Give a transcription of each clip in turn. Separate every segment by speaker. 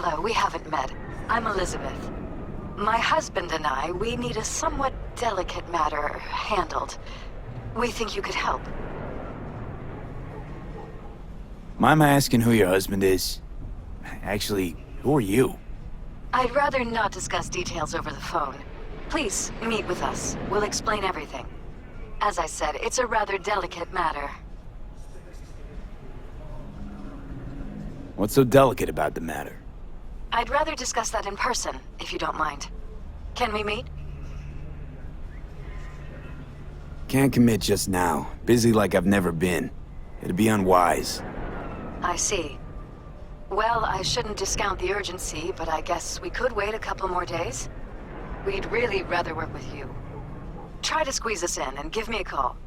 Speaker 1: Hello, we haven't met. I'm Elizabeth. My husband and I, we need a somewhat delicate matter handled. We think you could help.
Speaker 2: Mind my asking who your husband is? Actually, who are you?
Speaker 1: I'd rather not discuss details over the phone. Please, meet with us. We'll explain everything. As I said, it's a rather delicate matter.
Speaker 2: What's so delicate about the matter?
Speaker 1: I'd rather discuss that in person, if you don't mind. Can we meet?
Speaker 2: Can't commit just now. Busy like I've never been. It'd be unwise.
Speaker 1: I see. Well, I shouldn't discount the urgency, but I guess we could wait a couple more days. We'd really rather work with you. Try to squeeze us in and give me a call.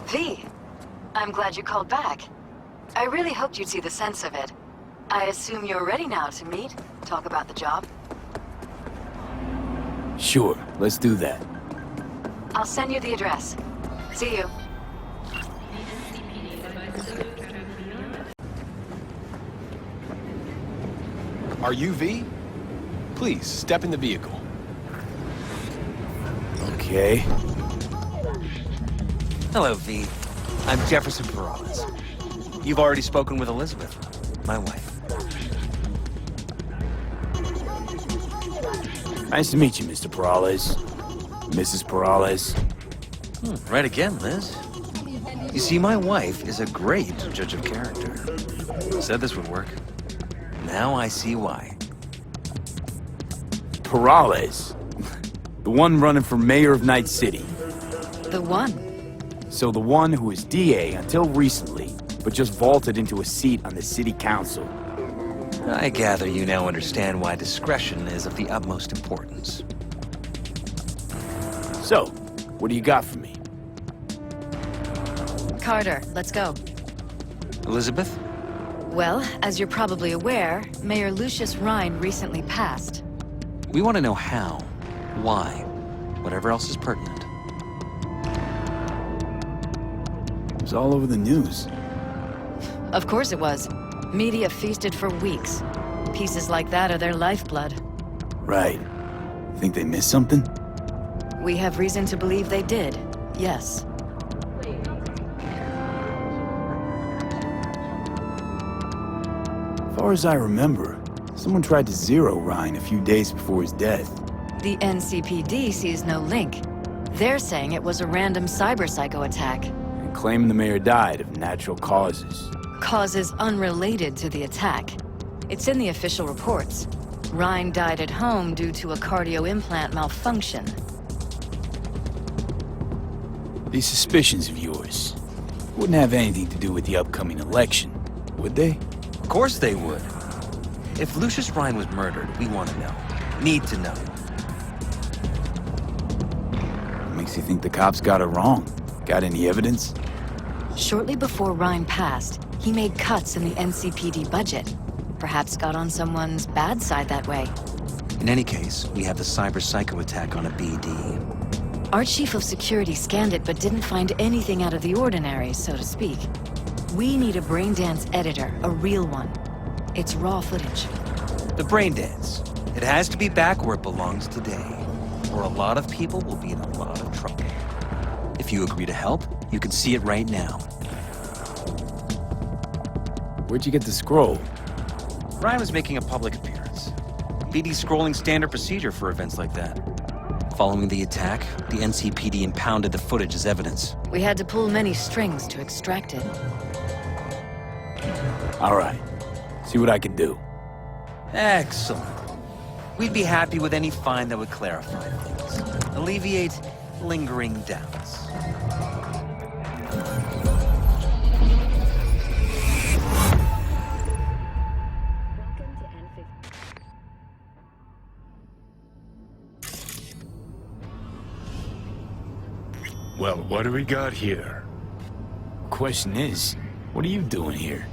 Speaker 1: V, I'm glad you called back. I really hoped you'd see the sense of it. I assume you're ready now to meet, talk about the job.
Speaker 2: Sure, let's do that.
Speaker 1: I'll send you the address. See you.
Speaker 3: Are you V? Please, step in the vehicle.
Speaker 2: Okay.
Speaker 4: Hello, V. I'm Jefferson Peralez. You've already spoken with Elizabeth, my wife.
Speaker 2: Nice to meet you, Mr. Peralez. Mrs. Peralez.
Speaker 4: Right again, Liz. You see, my wife is a great judge of character. Said this would work. Now I see why.
Speaker 2: Peralez? The one running for mayor of Night City.
Speaker 1: The one.
Speaker 2: So the one who was DA until recently, but just vaulted into a seat on the city council.
Speaker 4: I gather you now understand why discretion is of the utmost importance.
Speaker 2: So, what do you got for me?
Speaker 1: Carter, let's go.
Speaker 4: Elizabeth?
Speaker 1: Well, as you're probably aware, Mayor Lucius Rhine recently passed.
Speaker 4: We want to know how, why, whatever else is pertinent.
Speaker 2: It was all over the news.
Speaker 1: Of course it was. Media feasted for weeks. Pieces like that are their lifeblood.
Speaker 2: Right. Think they missed something?
Speaker 1: We have reason to believe they did, yes.
Speaker 2: As far as I remember, someone tried to zero Rhine a few days before his death.
Speaker 1: The NCPD sees no link. They're saying it was a random cyber-psycho attack.
Speaker 2: And claiming the mayor died of natural causes.
Speaker 1: Causes unrelated to the attack. It's in the official reports. Rhine died at home due to a cardio implant malfunction.
Speaker 2: These suspicions of yours wouldn't have anything to do with the upcoming election, would they?
Speaker 4: Of course they would. If Lucius Rhine was murdered, we want to know. Need to know.
Speaker 2: Makes you think the cops got it wrong. Got any evidence?
Speaker 1: Shortly before Rhine passed, he made cuts in the NCPD budget. Perhaps got on someone's bad side that way.
Speaker 4: In any case, we have the cyber-psycho attack on a BD.
Speaker 1: Our chief of security scanned it but didn't find anything out of the ordinary, so to speak. We need a braindance editor, a real one. It's raw footage.
Speaker 4: The brain dance. It has to be back where it belongs today, or a lot of people will be in a lot of trouble. If you agree to help, you can see it right now.
Speaker 2: Where'd you get the scroll?
Speaker 4: Ryan was making a public appearance. BD scrolling standard procedure for events like that. Following the attack, the NCPD impounded the footage as evidence.
Speaker 1: We had to pull many strings to extract it.
Speaker 2: All right. See what I can do.
Speaker 4: Excellent. We'd be happy with any find that would clarify things. Alleviate lingering doubts.
Speaker 5: Well, what do we got here?
Speaker 2: Question is, what are you doing here?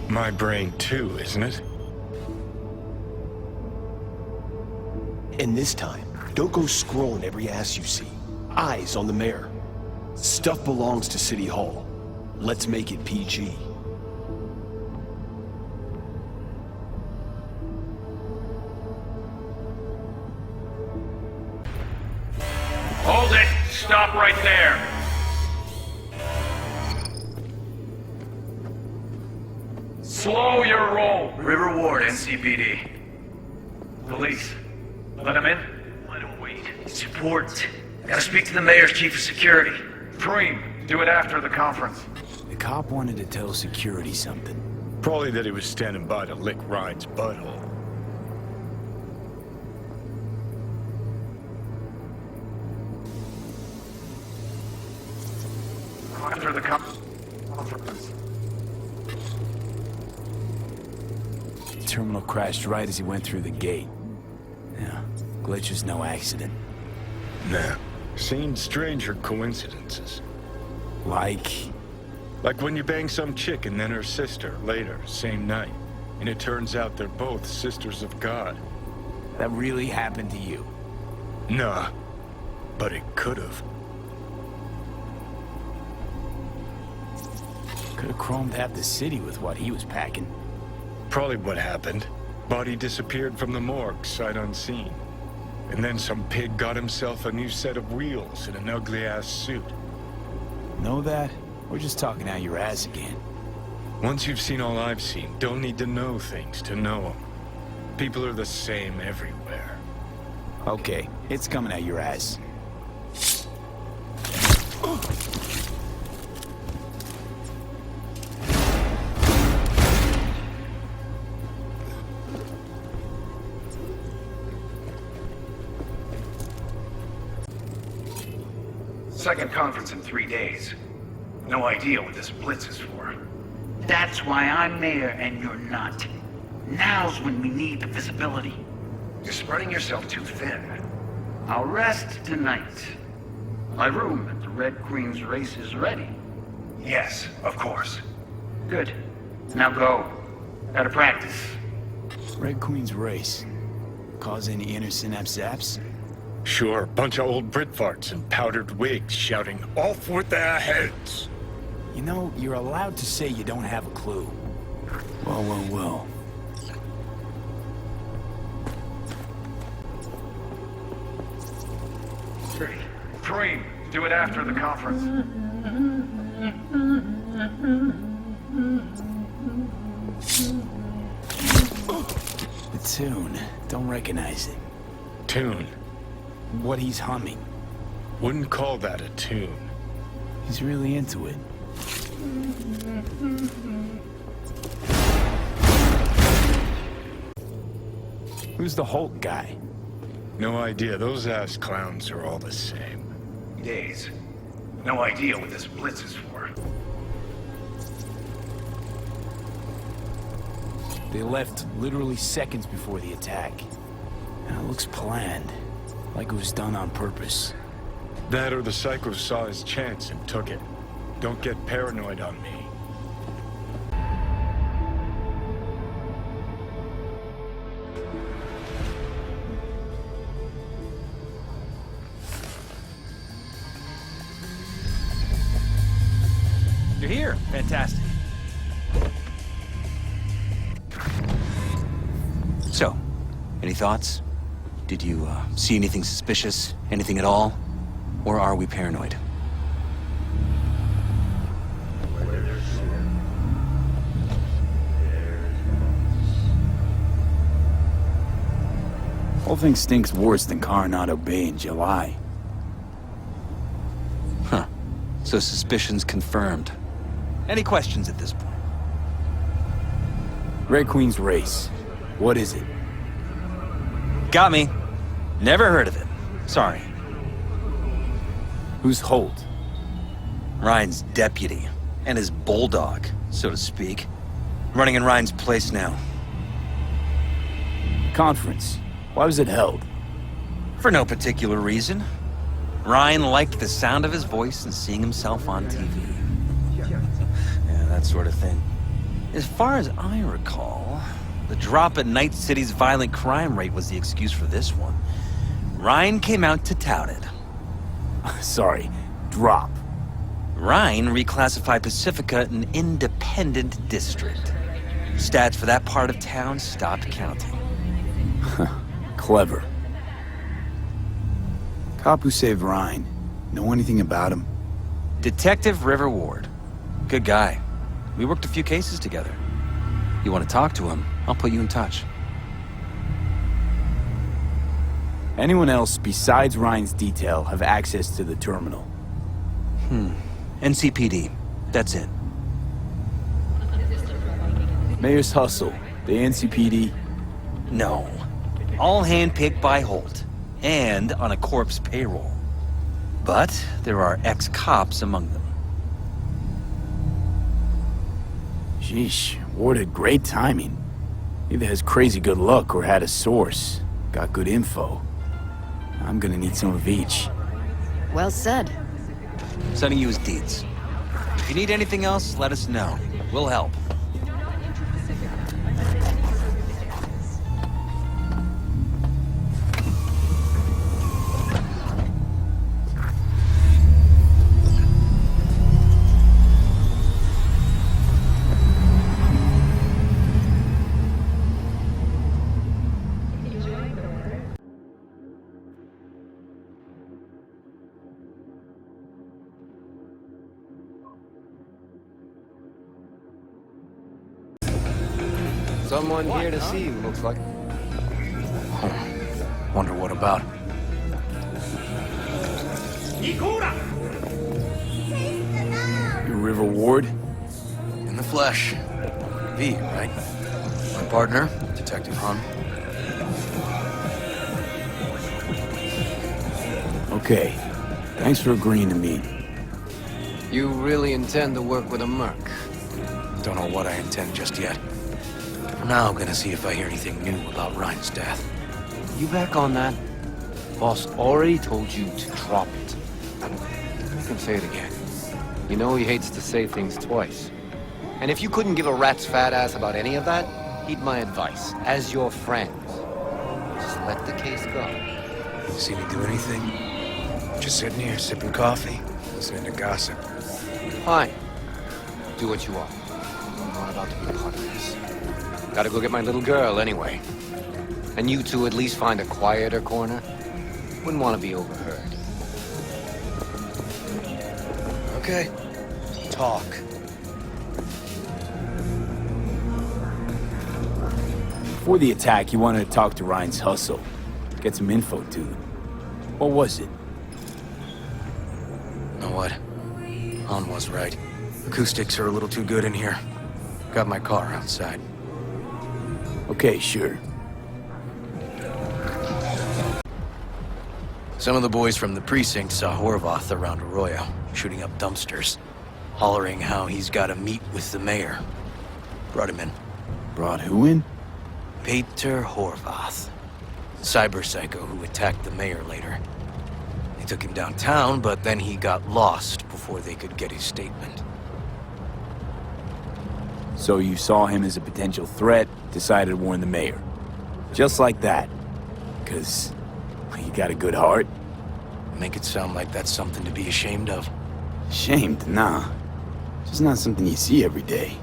Speaker 5: My brain too, isn't it?
Speaker 6: And this time, don't go scrolling every ass you see. Eyes on the mayor. Stuff belongs to City Hall. Let's make it PG.
Speaker 5: Hold it! Stop right there! Slow your roll!
Speaker 7: River Ward, NCPD. Police.
Speaker 5: Let him in?
Speaker 7: Let him wait. Support. Gotta speak to the mayor's chief of security.
Speaker 5: Dream. Do it after the conference.
Speaker 2: The cop wanted to tell security something.
Speaker 5: Probably that he was standing by to lick Ryan's butthole. After the conference.
Speaker 2: The terminal crashed right as he went through the gate. Yeah, glitch was no accident.
Speaker 5: Nah. Seen stranger coincidences.
Speaker 2: Like...
Speaker 5: Like when you bang some chick and then her sister later, same night. And it turns out they're both sisters of God.
Speaker 2: that really happened to you?
Speaker 5: Nah. But it could've.
Speaker 2: Could've chromed half the city with what he was packing.
Speaker 5: Probably what happened. Body disappeared from the morgue, sight unseen. And then some pig got himself a new set of wheels and an ugly-ass suit.
Speaker 2: Know that? We're just talking out your ass again.
Speaker 5: Once you've seen all I've seen, don't need to know things to know them. People are the same everywhere.
Speaker 2: Okay, it's coming out your ass.
Speaker 7: Second conference in 3 days. No idea what this blitz is for.
Speaker 8: That's why I'm mayor and you're not. Now's when we need the visibility.
Speaker 7: You're spreading yourself too thin.
Speaker 8: I'll rest tonight. My room at the Red Queen's race is ready.
Speaker 7: Yes, of course.
Speaker 8: Good. Now go. Gotta practice.
Speaker 2: Red Queen's race. Cause any inner synapse zaps?
Speaker 5: Sure, bunch of old Brit farts in powdered wigs shouting, "Off with their heads!"
Speaker 2: You know, you're allowed to say you don't have a clue. Well.
Speaker 5: Dream, do it after the conference.
Speaker 2: The tune. Don't recognize it.
Speaker 5: Tune.
Speaker 2: What he's humming.
Speaker 5: Wouldn't call that a tune.
Speaker 2: He's really into it. Who's the Hulk guy?
Speaker 5: No idea, those ass clowns are all the same.
Speaker 7: Days. No idea what this blitz is for.
Speaker 2: They left literally seconds before the attack. And it looks planned. Like it was done on purpose.
Speaker 5: That or the Psycho saw his chance and took it. Don't get paranoid on me.
Speaker 4: You're here. Fantastic. So, any thoughts? Did you see anything suspicious? Anything at all? Or are we paranoid?
Speaker 2: Whole thing stinks worse than Coronado Bay in July.
Speaker 4: Huh. So suspicions confirmed. Any questions at this point?
Speaker 2: Red Queen's race. What is it?
Speaker 4: Got me. Never heard of it. Sorry.
Speaker 2: Who's Holt?
Speaker 4: Ryan's deputy. And his bulldog, so to speak. Running in Ryan's place now.
Speaker 2: Conference. Why was it held?
Speaker 4: For no particular reason. Ryan liked the sound of his voice and seeing himself on TV. Yeah, that sort of thing. As far as I recall, the drop in Night City's violent crime rate was the excuse for this one. Ryan came out to tout it.
Speaker 2: Sorry, drop.
Speaker 4: Ryan reclassified Pacifica an independent district. Stats for that part of town stopped counting.
Speaker 2: Clever. Cop who saved Ryan. Know anything about him?
Speaker 4: Detective River Ward. Good guy. We worked a few cases together. You want to talk to him, I'll put you in touch.
Speaker 2: Anyone else besides Ryan's detail have access to the terminal?
Speaker 4: NCPD. That's it.
Speaker 2: Mayor's Hustle, the NCPD.
Speaker 4: No. All handpicked by Holt. And on a corpse payroll. But there are ex-cops among them.
Speaker 2: Sheesh, Ward had great timing. Either has crazy good luck or had a source. Got good info. I'm gonna need some of each.
Speaker 1: Well said.
Speaker 4: Sending you his deeds. If you need anything else, let us know. We'll help.
Speaker 9: Someone here to see you, looks like.
Speaker 2: Wonder what about? You River Ward?
Speaker 9: In the flesh. V, right? My partner, Detective Hun.
Speaker 2: Okay. Thanks for agreeing to meet.
Speaker 9: You really intend to work with a merc?
Speaker 10: Don't know what I intend just yet. For now, I'm gonna see if I hear anything new about Ryan's death.
Speaker 9: You back on that? Boss already told you to drop it. You can say it again. You know he hates to say things twice. And if you couldn't give a rat's fat ass about any of that, heed my advice. As your friend, just let the case go.
Speaker 10: You see me do anything? Just sitting here, sipping coffee, listening to gossip.
Speaker 9: Fine. Do what you want. I'm not about to be a part of this. Gotta go get my little girl anyway. And you two at least find a quieter corner. Wouldn't want to be overheard.
Speaker 10: Okay. Talk.
Speaker 2: Before the attack, you wanted to talk to Ryan's Hustle. Get some info, dude. What was it?
Speaker 10: Know what? Han was right. Acoustics are a little too good in here. Got my car outside.
Speaker 2: Okay, sure.
Speaker 10: Some of the boys from the precinct saw Horvath around Arroyo, shooting up dumpsters, hollering how he's got to meet with the mayor. Brought him in.
Speaker 2: Brought who in?
Speaker 10: Peter Horvath. Cyber psycho who attacked the mayor later. They took him downtown, but then he got lost before they could get his statement.
Speaker 2: So you saw him as a potential threat, decided to warn the mayor. Just like that. 'Cause he got a good heart.
Speaker 10: Make it sound like that's something to be ashamed of.
Speaker 2: Shamed? Nah. Just not something you see every day.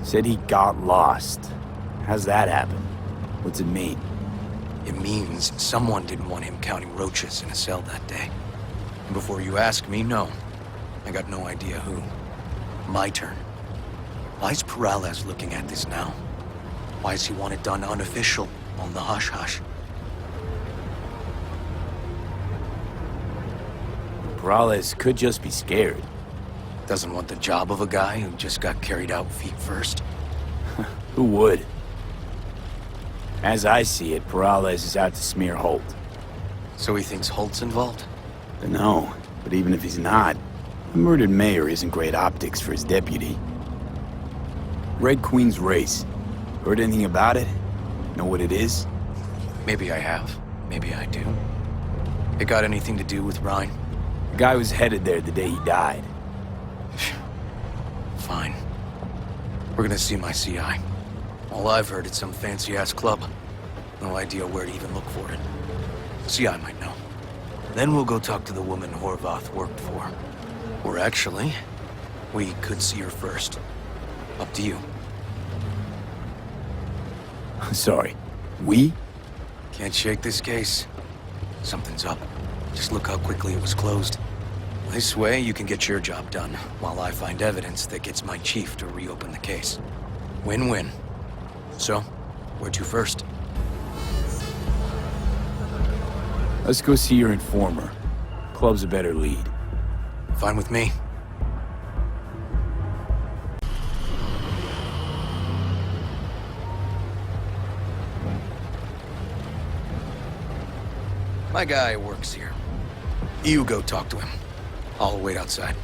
Speaker 2: Said he got lost. How's that happen? What's it mean?
Speaker 10: It means someone didn't want him counting roaches in a cell that day. And before you ask me, no. I got no idea who. My turn. Why's Peralez looking at this now? Why does he want it done unofficial, on the hush-hush?
Speaker 2: Peralez could just be scared.
Speaker 10: Doesn't want the job of a guy who just got carried out feet first.
Speaker 2: Who would? As I see it, Peralez is out to smear Holt.
Speaker 10: So he thinks Holt's involved?
Speaker 2: No, but even if he's not, the murdered mayor isn't great optics for his deputy. Red Queen's race. Heard anything about it? Know what it is?
Speaker 10: Maybe I have. Maybe I do. It got anything to do with Ryan?
Speaker 2: The guy was headed there the day he died.
Speaker 10: Fine. We're gonna see my CI. All I've heard, it's some fancy-ass club. No idea where to even look for it. CI might know. Then we'll go talk to the woman Horvath worked for. Or actually, we could see her first. Up to you.
Speaker 2: Sorry. We?
Speaker 10: Can't shake this case. Something's up. Just look how quickly it was closed. This way, you can get your job done, while I find evidence that gets my chief to reopen the case. Win-win. So, where to first?
Speaker 2: Let's go see your informer. Club's a better lead.
Speaker 10: Fine with me. My guy works here. You go talk to him. I'll wait outside.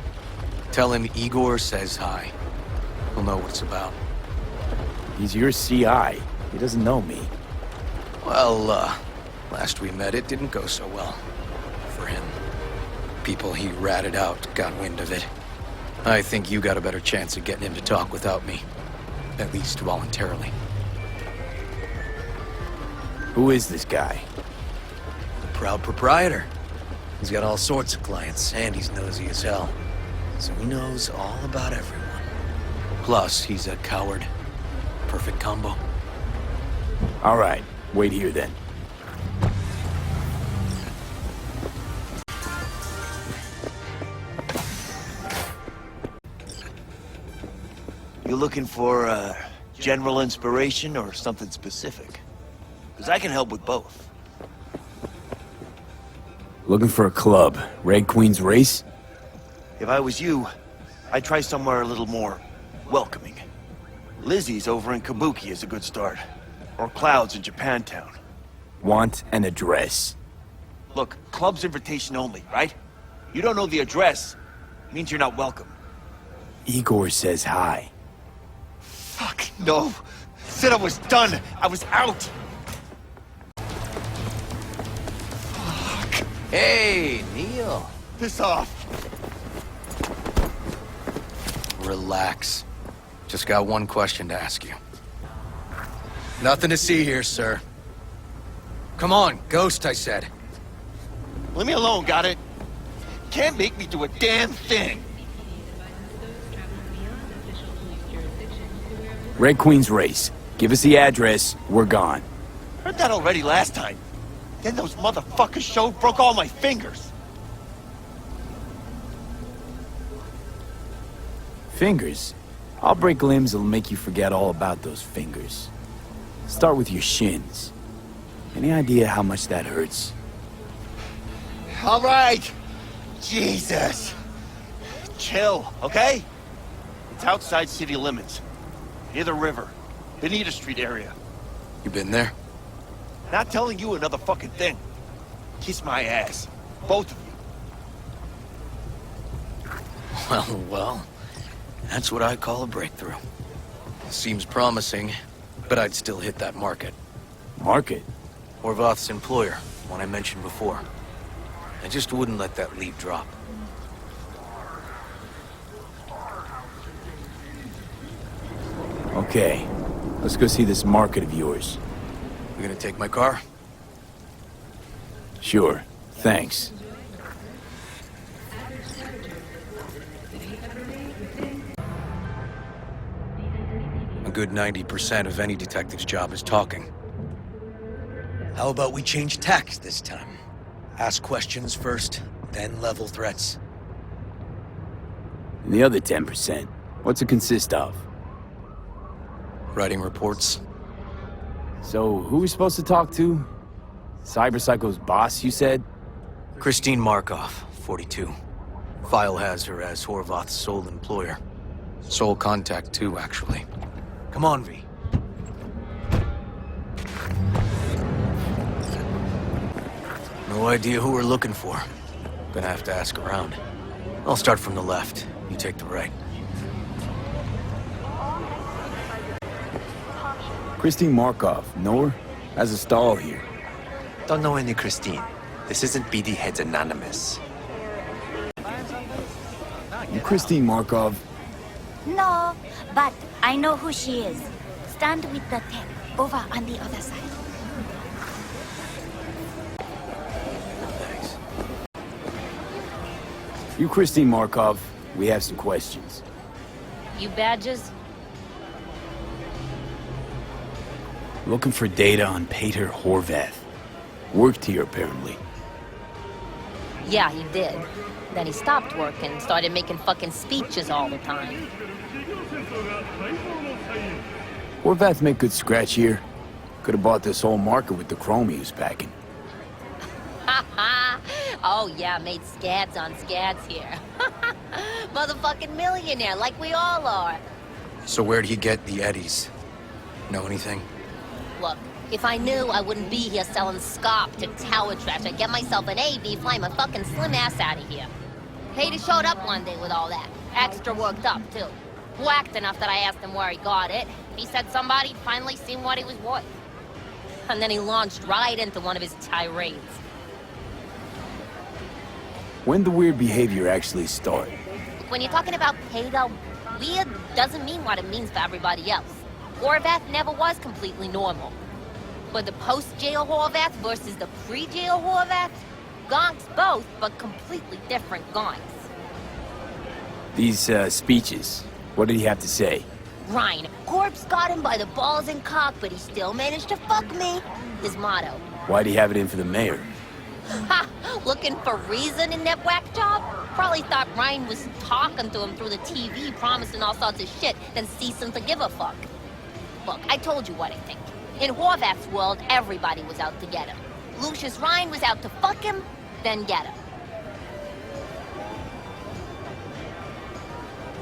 Speaker 10: Tell him Igor says hi. He'll know what it's about.
Speaker 2: He's your CI. He doesn't know me.
Speaker 10: Well, last we met, it didn't go so well. For him. People he ratted out got wind of it. I think you got a better chance of getting him to talk without me. At least voluntarily.
Speaker 2: Who is this guy?
Speaker 10: The proud proprietor. He's got all sorts of clients, and he's nosy as hell. So he knows all about everyone. Plus, he's a coward. Perfect combo.
Speaker 2: All right. Wait here, then.
Speaker 11: You looking for, general inspiration or something specific? Because I can help with both.
Speaker 2: Looking for a club. Red Queen's Race?
Speaker 11: If I was you, I'd try somewhere a little more welcoming. Lizzie's over in Kabuki is a good start. Or Cloud's in Japantown.
Speaker 2: Want an address.
Speaker 11: Look, club's invitation only, right? You don't know the address. Means you're not welcome.
Speaker 2: Igor says hi.
Speaker 11: Fuck, no. Said I was done. I was out.
Speaker 10: Hey, Neil.
Speaker 11: Piss off.
Speaker 10: Relax. Just got one question to ask you. Nothing to see here, sir. Come on, Ghost, I said.
Speaker 11: Leave me alone, got it? Can't make me do a damn thing.
Speaker 2: Red Queen's Race. Give us the address, we're gone.
Speaker 11: Heard that already last time. Then those motherfuckers showed, broke all my fingers.
Speaker 2: Fingers? I'll break limbs that'll make you forget all about those fingers. Start with your shins. Any idea how much that hurts?
Speaker 11: All right. Jesus. Chill, okay? It's outside city limits. Near the river. Benita Street area.
Speaker 10: You been there?
Speaker 11: Not telling you another fucking thing. Kiss my ass. Both of you.
Speaker 10: Well. That's what I call a breakthrough. Seems promising, but I'd still hit that market.
Speaker 2: Market?
Speaker 10: Horvath's employer, one I mentioned before. I just wouldn't let that lead drop.
Speaker 2: Okay. Let's go see this market of yours.
Speaker 10: You gonna take my car?
Speaker 2: Sure. Thanks.
Speaker 10: A good 90% of any detective's job is talking. How about we change tacks this time? Ask questions first, then level threats.
Speaker 2: And the other 10%, what's it consist of?
Speaker 10: Writing reports.
Speaker 2: So, who are we supposed to talk to? Cyberpsycho's boss, you said?
Speaker 10: Christine Markov, 42. File has her as Horvath's sole employer. Sole contact, too, actually. Come on, V. No idea who we're looking for. Gonna have to ask around. I'll start from the left. You take the right.
Speaker 2: Christine Markov, know her? Has a stall here.
Speaker 12: Don't know any Christine. This isn't BD Heads Anonymous.
Speaker 2: You Christine Markov?
Speaker 13: No, but I know who she is. Stand with the tech over on the other side.
Speaker 2: You, Christine Markov, we have some questions.
Speaker 13: You badges?
Speaker 2: Looking for data on Peter Horvath. Worked here, apparently.
Speaker 13: Yeah, he did. Then he stopped working and started making fucking speeches all the time.
Speaker 2: Horvath make good scratch here. Could have bought this whole market with the chrome he was packing.
Speaker 13: Oh yeah, made scads on scads here. Motherfucking millionaire, like we all are.
Speaker 10: So where'd he get the eddies? Know anything?
Speaker 13: Look, if I knew, I wouldn't be here selling scop to tower trash. I'd get myself an AV, fly my fucking slim ass out of here. Hader showed up one day with all that. Extra worked up, too. Whacked enough that I asked him where he got it. He said somebody'd finally seen what he was worth. And then he launched right into one of his tirades.
Speaker 2: When the weird behavior actually start?
Speaker 13: When you're talking about Peter, weird doesn't mean what it means for everybody else. Horvath never was completely normal. But the post-jail Horvath versus the pre-jail Horvath, gonks both, but completely different gonks.
Speaker 2: These, speeches, what did he have to say?
Speaker 13: Ryan, corpse got him by the balls and cock, but he still managed to fuck me. His motto.
Speaker 2: Why'd he have it in for the mayor?
Speaker 13: Ha! Looking for reason in that whack job? Probably thought Ryan was talking to him through the TV, promising all sorts of shit, then ceasing to give a fuck. Look, I told you what I think. In Horvath's world, everybody was out to get him. Lucius Ryan was out to fuck him, then get him.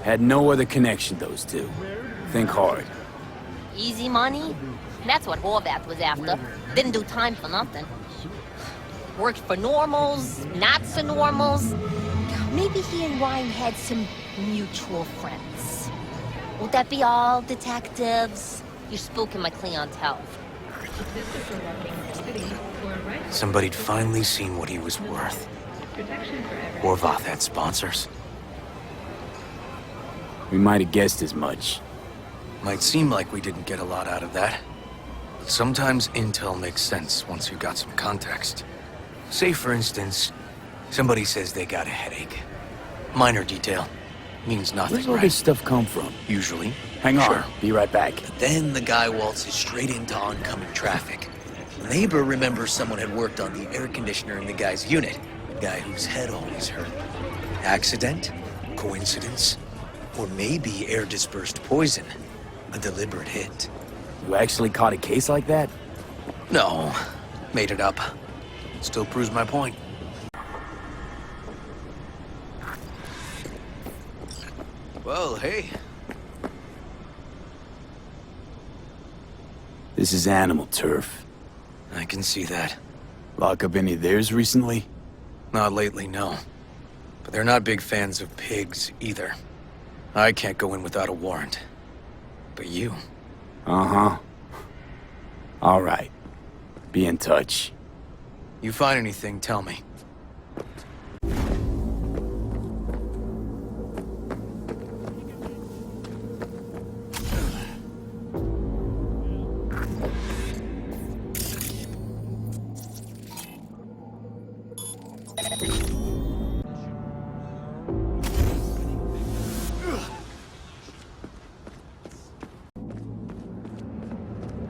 Speaker 2: Had no other connection, those two. Think hard.
Speaker 13: Easy money? That's what Horvath was after. Didn't do time for nothing. Worked for normals, not so normals. Maybe he and Ryan had some mutual friends. Would that be all, detectives? You're spooking my clientele.
Speaker 10: Somebody'd finally seen what he was worth. Horvath had sponsors.
Speaker 2: We might have guessed as much.
Speaker 10: Might seem like we didn't get a lot out of that. But sometimes intel makes sense once you got some context. Say, for instance, somebody says they got a headache. Minor detail. Means nothing,
Speaker 2: Where's all
Speaker 10: right?
Speaker 2: this stuff come from?
Speaker 10: Usually.
Speaker 2: Hang on,
Speaker 10: Sure.
Speaker 2: be right back.
Speaker 14: Then the guy waltzes straight into oncoming traffic. The neighbor remembers someone had worked on the air conditioner in the guy's unit. The guy whose head always hurt. Accident? Coincidence? Or maybe air-dispersed poison. A deliberate hit.
Speaker 2: You actually caught a case like that?
Speaker 10: No. Made it up. Still proves my point.
Speaker 14: Well, hey.
Speaker 2: This is animal turf.
Speaker 10: I can see that.
Speaker 2: Lock up any of theirs recently?
Speaker 10: Not lately, no. But they're not big fans of pigs, either. I can't go in without a warrant. But you...
Speaker 2: Uh-huh. All right. Be in touch.
Speaker 10: You find anything, tell me.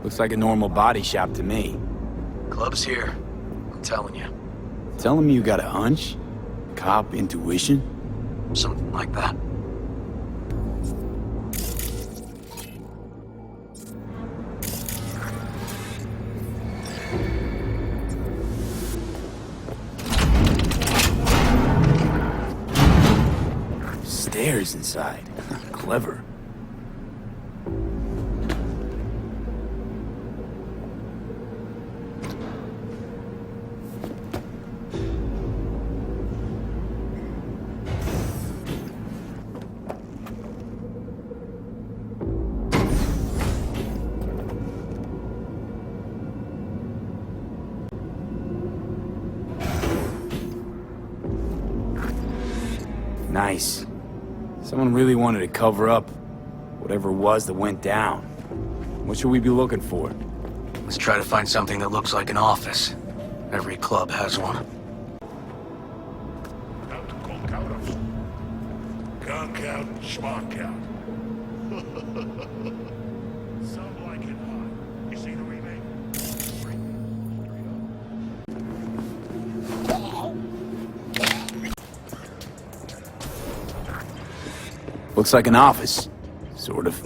Speaker 2: Looks like a normal body shop to me.
Speaker 10: Club's here. I'm telling you.
Speaker 2: Telling me you got a hunch? Cop intuition?
Speaker 10: Something like that.
Speaker 2: Stairs inside. Clever. Nice. Someone really wanted to cover up whatever it was that went down. What should we be looking for?
Speaker 10: Let's try to find something that looks like an office. Every club has one.
Speaker 5: knockout and schmockout. Some like it hot. You see the remake?
Speaker 2: Looks like an office. Sort of.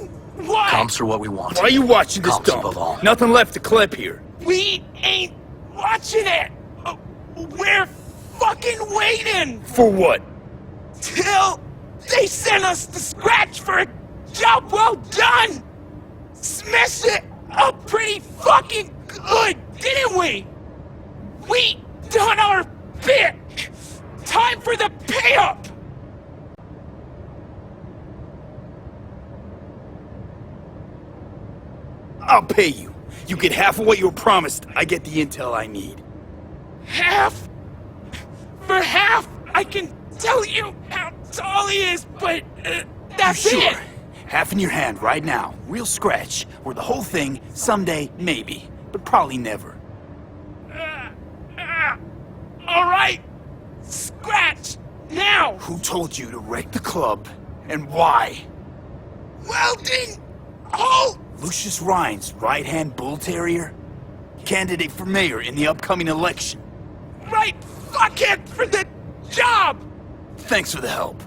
Speaker 14: What? Comps are what we want.
Speaker 2: Why are you watching this
Speaker 14: Comps
Speaker 2: dump?
Speaker 14: above all.
Speaker 2: Nothing left to clip here.
Speaker 15: We ain't watching it! We're fucking waiting!
Speaker 2: For what?
Speaker 15: Till they send us the scratch for a job well done! Smashed it up pretty fucking good, didn't we? We done our bit! Time for the pay-up!
Speaker 2: I'll pay you. You get half of what you were promised. I get the intel I need.
Speaker 15: Half? For half, I can tell you how tall he is, but that's
Speaker 2: sure?
Speaker 15: it!
Speaker 2: Half in your hand right now. Real scratch. Or the whole thing, someday, maybe. But probably never.
Speaker 15: Alright! Scratch! Now!
Speaker 2: Who told you to wreck the club? And why?
Speaker 15: Welding! Halt!
Speaker 2: Lucius Rhines, right-hand bull terrier? Candidate for mayor in the upcoming election.
Speaker 15: Right fuckhead for the job!
Speaker 2: Thanks for the help.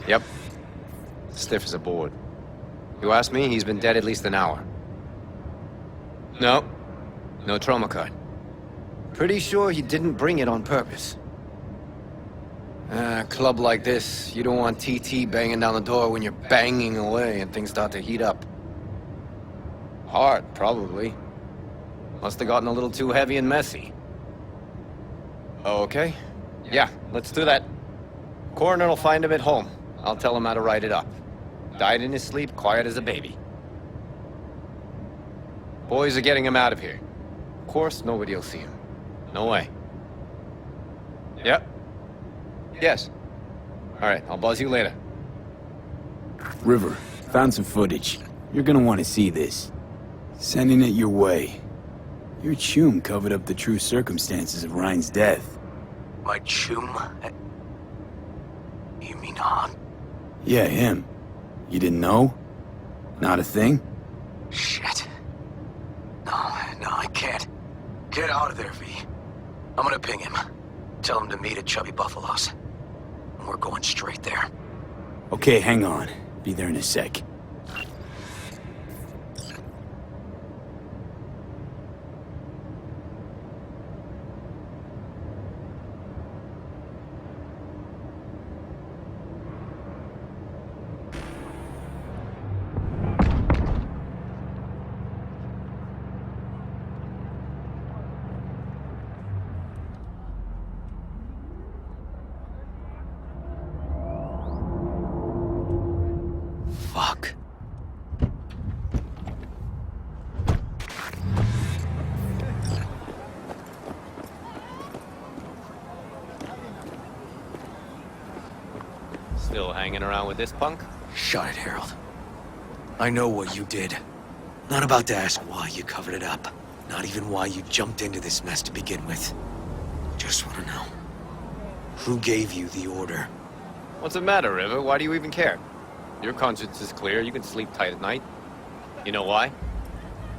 Speaker 9: Yep. Stiff as a board. You ask me, he's been dead at least an hour. No. No trauma card. Pretty sure he didn't bring it on purpose. A club like this, you don't want TT banging down the door when you're banging away and things start to heat up. Hard, probably. Must have gotten a little too heavy and messy. Okay. Yeah, let's do that. Coroner will find him at home. I'll tell him how to write it up. Died in his sleep, quiet as a baby. Boys are getting him out of here. Of course, nobody will see him. No way. Yep. Yes. Alright, I'll buzz you later.
Speaker 2: River, found some footage. You're gonna want to see this. Sending it your way. Your chum covered up the true circumstances of Ryan's death.
Speaker 10: My chum? You mean Han?
Speaker 2: Yeah, him. You didn't know? Not a thing?
Speaker 10: Shit. No, I can't. Get out of there, V. I'm gonna ping him. Tell him to meet at Chubby Buffalo's. And we're going straight there.
Speaker 2: Okay, hang on. Be there in a sec.
Speaker 10: Fuck.
Speaker 9: Still hanging around with this punk?
Speaker 10: Shut it, Harold. I know what you did. Not about to ask why you covered it up. Not even why you jumped into this mess to begin with. Just want to know. Who gave you the order?
Speaker 9: What's the matter, River? Why do you even care? Your conscience is clear, you can sleep tight at night. You know why?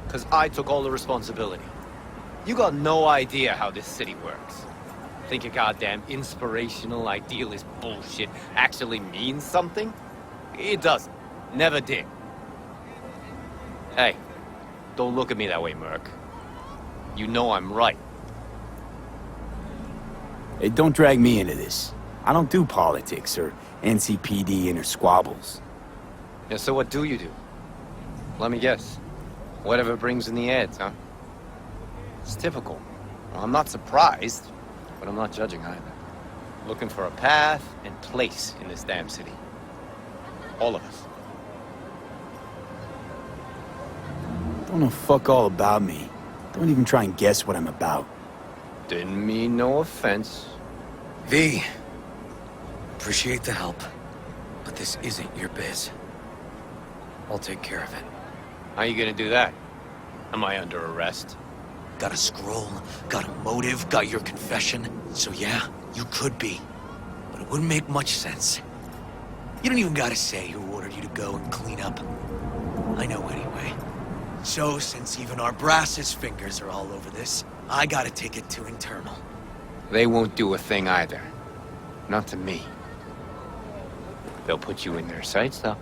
Speaker 9: Because I took all the responsibility. You got no idea how this city works. Think your goddamn inspirational, idealist bullshit actually means something? It doesn't. Never did. Hey, don't look at me that way, Merc. You know I'm right.
Speaker 2: Hey, don't drag me into this. I don't do politics or NCPD inner squabbles.
Speaker 9: Yeah, so what do you do? Let me guess. Whatever brings in the ads, huh? It's typical. Well, I'm not surprised, but I'm not judging either. Looking for a path and place in this damn city. All of us.
Speaker 2: Don't know fuck all about me. Don't even try and guess what I'm about.
Speaker 9: Didn't mean no offense.
Speaker 14: V, appreciate the help, but this isn't your biz. I'll take care of it.
Speaker 9: How you gonna do that? Am I under arrest?
Speaker 14: Got a scroll, got a motive, got your confession. So yeah, you could be. But it wouldn't make much sense. You don't even gotta say who ordered you to go and clean up. I know anyway. So, since even our brass's fingers are all over this, I gotta take it to internal.
Speaker 9: They won't do a thing either. Not to me. They'll put you in their sights, though.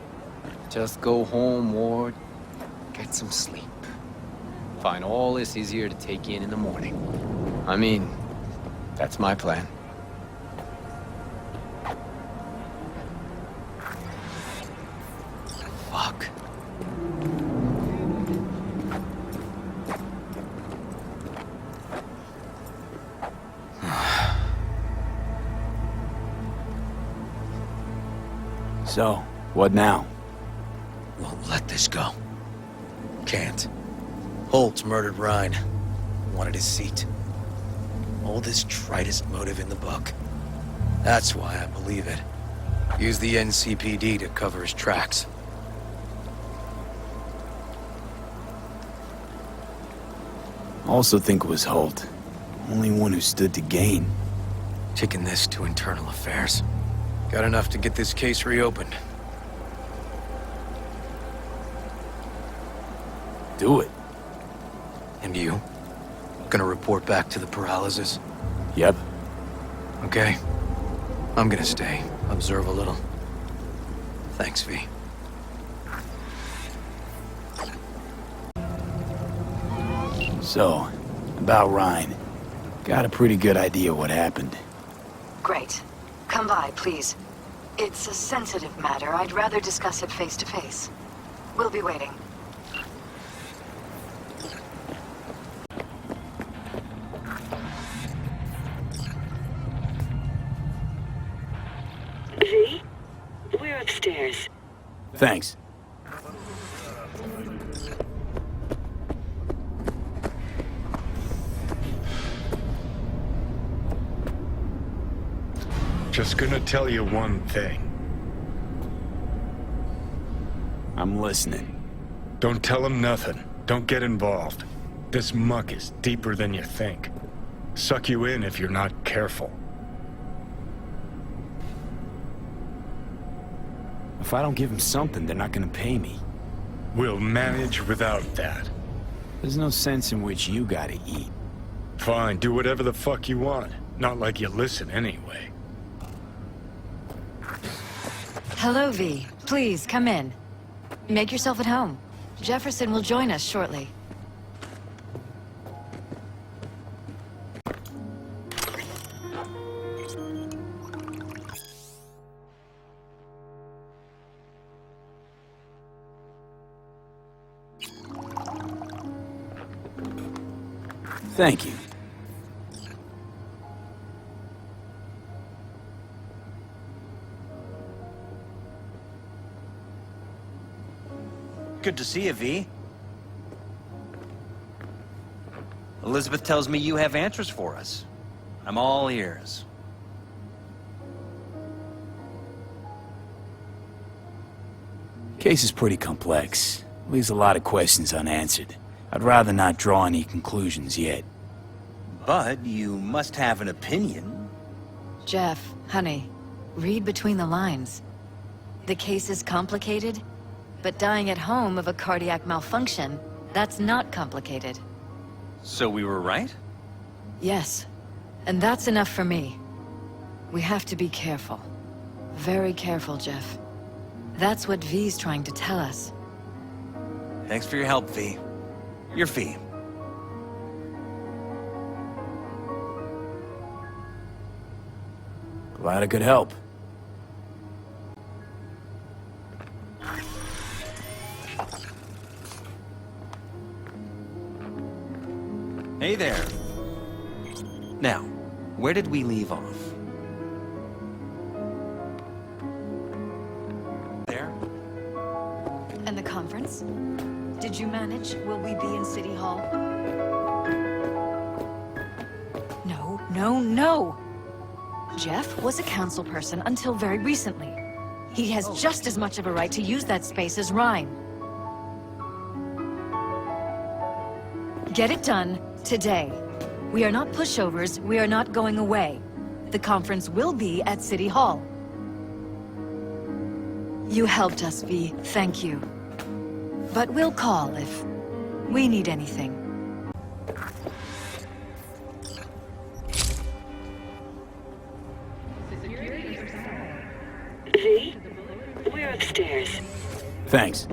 Speaker 9: Just go home or get some sleep. Find all this easier to take in the morning. I mean, that's my plan.
Speaker 14: Fuck.
Speaker 2: So, what now?
Speaker 14: Won't let this go. Can't. Holt murdered Rhine. Wanted his seat. Oldest, tritest motive in the book. That's why I believe it. Use the NCPD to cover his tracks.
Speaker 2: Also think it was Holt. Only one who stood to gain.
Speaker 14: Taking this to internal affairs. Got enough to get this case reopened.
Speaker 2: Do it.
Speaker 14: And you? Gonna report back to the paralysis?
Speaker 2: Yep.
Speaker 14: Okay. I'm gonna stay. Observe a little. Thanks, V.
Speaker 2: So, about Rhine. Got a pretty good idea what happened.
Speaker 1: Great. Come by, please. It's a sensitive matter. I'd rather discuss it face to face. We'll be waiting.
Speaker 16: V? We're upstairs.
Speaker 2: Thanks.
Speaker 5: Just gonna tell you one thing.
Speaker 2: I'm listening.
Speaker 5: Don't tell him nothing. Don't get involved. This muck is deeper than you think. Suck you in if you're not careful.
Speaker 2: If I don't give them something, they're not gonna pay me.
Speaker 5: We'll manage without that.
Speaker 2: There's no sense in which you gotta eat.
Speaker 5: Fine, do whatever the fuck you want. Not like you listen anyway.
Speaker 1: Hello, V. Please, come in. Make yourself at home. Jefferson will join us shortly.
Speaker 2: Thank you.
Speaker 4: Good to see you, V. Elizabeth tells me you have answers for us. I'm all ears.
Speaker 2: Case is pretty complex. Leaves a lot of questions unanswered. I'd rather not draw any conclusions yet.
Speaker 4: But you must have an opinion.
Speaker 1: Jeff, honey, read between the lines. The case is complicated, but dying at home of a cardiac malfunction, that's not complicated.
Speaker 4: So we were right?
Speaker 1: Yes, and that's enough for me. We have to be careful. Very careful, Jeff. That's what V's trying to tell us.
Speaker 4: Thanks for your help, V. Your fee.
Speaker 2: Glad I could help.
Speaker 4: Hey there. Now, where did we leave off? There?
Speaker 1: And the conference? Did you manage? Will we be in City Hall? No, no, no! Jeff was a council person until very recently. He has just as much of a right to use that space as Ryan. Get it done today. We are not pushovers, we are not going away. The conference will be at City Hall. You helped us, V. Thank you. But we'll call if we need anything.
Speaker 16: V? We're upstairs.
Speaker 2: Thanks.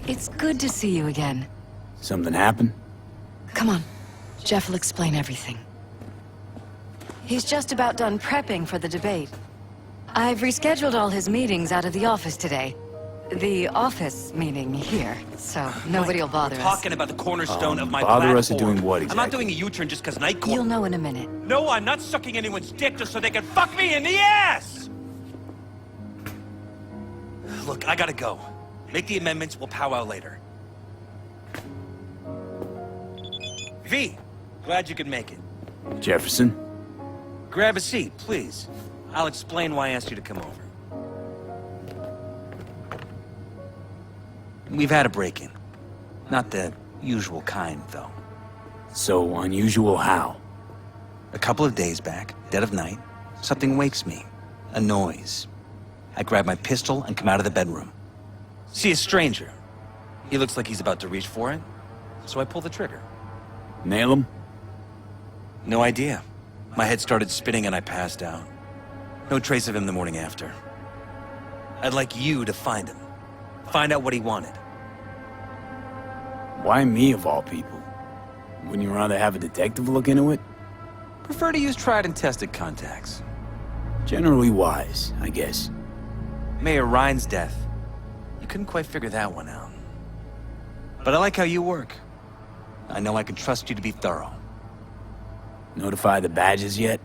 Speaker 1: It's good to see you again.
Speaker 2: Something happened?
Speaker 1: Come on. Jeff will explain everything. He's just about done prepping for the debate. I've rescheduled all his meetings out of the office today. The office meeting here, so nobody will bother us.
Speaker 4: Talking about the cornerstone of my
Speaker 2: bother
Speaker 4: platform.
Speaker 2: us at doing what exactly?
Speaker 4: I'm not doing a U-turn just because Night Court...
Speaker 1: You'll know in a minute.
Speaker 4: No, I'm not sucking anyone's dick just so they can fuck me in the ass! Look, I gotta go. Make the amendments, we'll powwow later. V, glad you could make it.
Speaker 2: Jefferson?
Speaker 4: Grab a seat, please. I'll explain why I asked you to come over. We've had a break-in. Not the usual kind, though.
Speaker 2: So unusual how?
Speaker 4: A couple of days back, dead of night, something wakes me. A noise. I grab my pistol and come out of the bedroom. See a stranger. He looks like he's about to reach for it, so I pull the trigger.
Speaker 2: Nail him?
Speaker 4: No idea. My head started spinning and I passed out. No trace of him the morning after. I'd like you to find him. Find out what he wanted.
Speaker 2: Why me of all people? Wouldn't you rather have a detective look into it?
Speaker 4: Prefer to use tried and tested contacts.
Speaker 2: Generally wise, I guess.
Speaker 4: Mayor Ryan's death. You couldn't quite figure that one out. But I like how you work. I know I can trust you to be thorough.
Speaker 2: Notify the badges yet?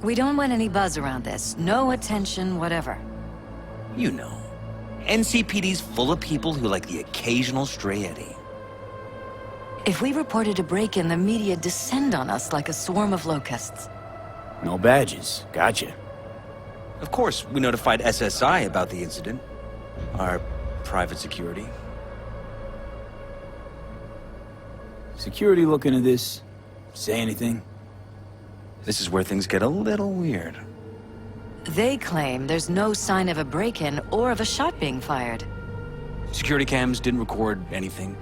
Speaker 1: We don't want any buzz around this. No attention, whatever.
Speaker 4: You know. NCPD's full of people who like the occasional stray eddy.
Speaker 1: If we reported a break-in, the media descend on us like a swarm of locusts.
Speaker 2: No badges. Gotcha.
Speaker 4: Of course, we notified SSI about the incident. Our private security.
Speaker 2: Security look into this? Say anything?
Speaker 4: This is where things get a little weird.
Speaker 1: They claim there's no sign of a break-in or of a shot being fired.
Speaker 4: Security cams didn't record anything.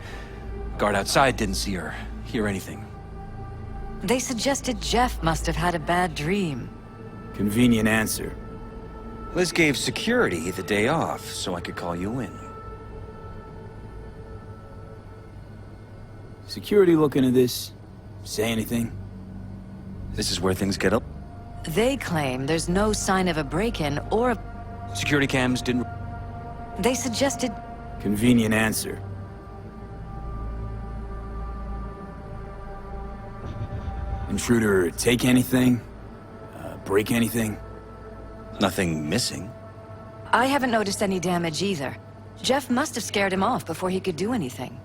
Speaker 4: Guard outside didn't see or hear anything.
Speaker 1: They suggested Jeff must have had a bad dream.
Speaker 2: Convenient answer.
Speaker 4: Liz gave security the day off so I could call you in.
Speaker 2: Security look into this? Say anything?
Speaker 4: This is where things get up.
Speaker 1: They claim there's no sign of a break-in or a...
Speaker 4: Security cams didn't...
Speaker 1: They suggested...
Speaker 2: Convenient answer. Intruder take anything? Break anything?
Speaker 4: Nothing missing.
Speaker 1: I haven't noticed any damage either. Jeff must have scared him off before he could do anything.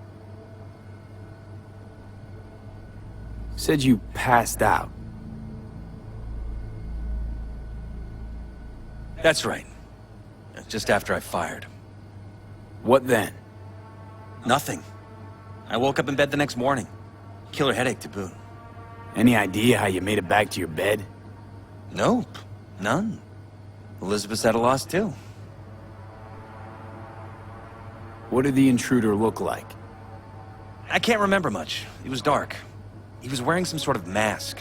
Speaker 2: Said you passed out.
Speaker 4: That's right. Just after I fired.
Speaker 2: What then?
Speaker 4: Nothing. I woke up in bed the next morning. Killer headache to boot.
Speaker 2: Any idea how you made it back to your bed?
Speaker 4: Nope. None. Elizabeth's at a loss too.
Speaker 2: What did the intruder look like?
Speaker 4: I can't remember much. It was dark. He was wearing some sort of mask.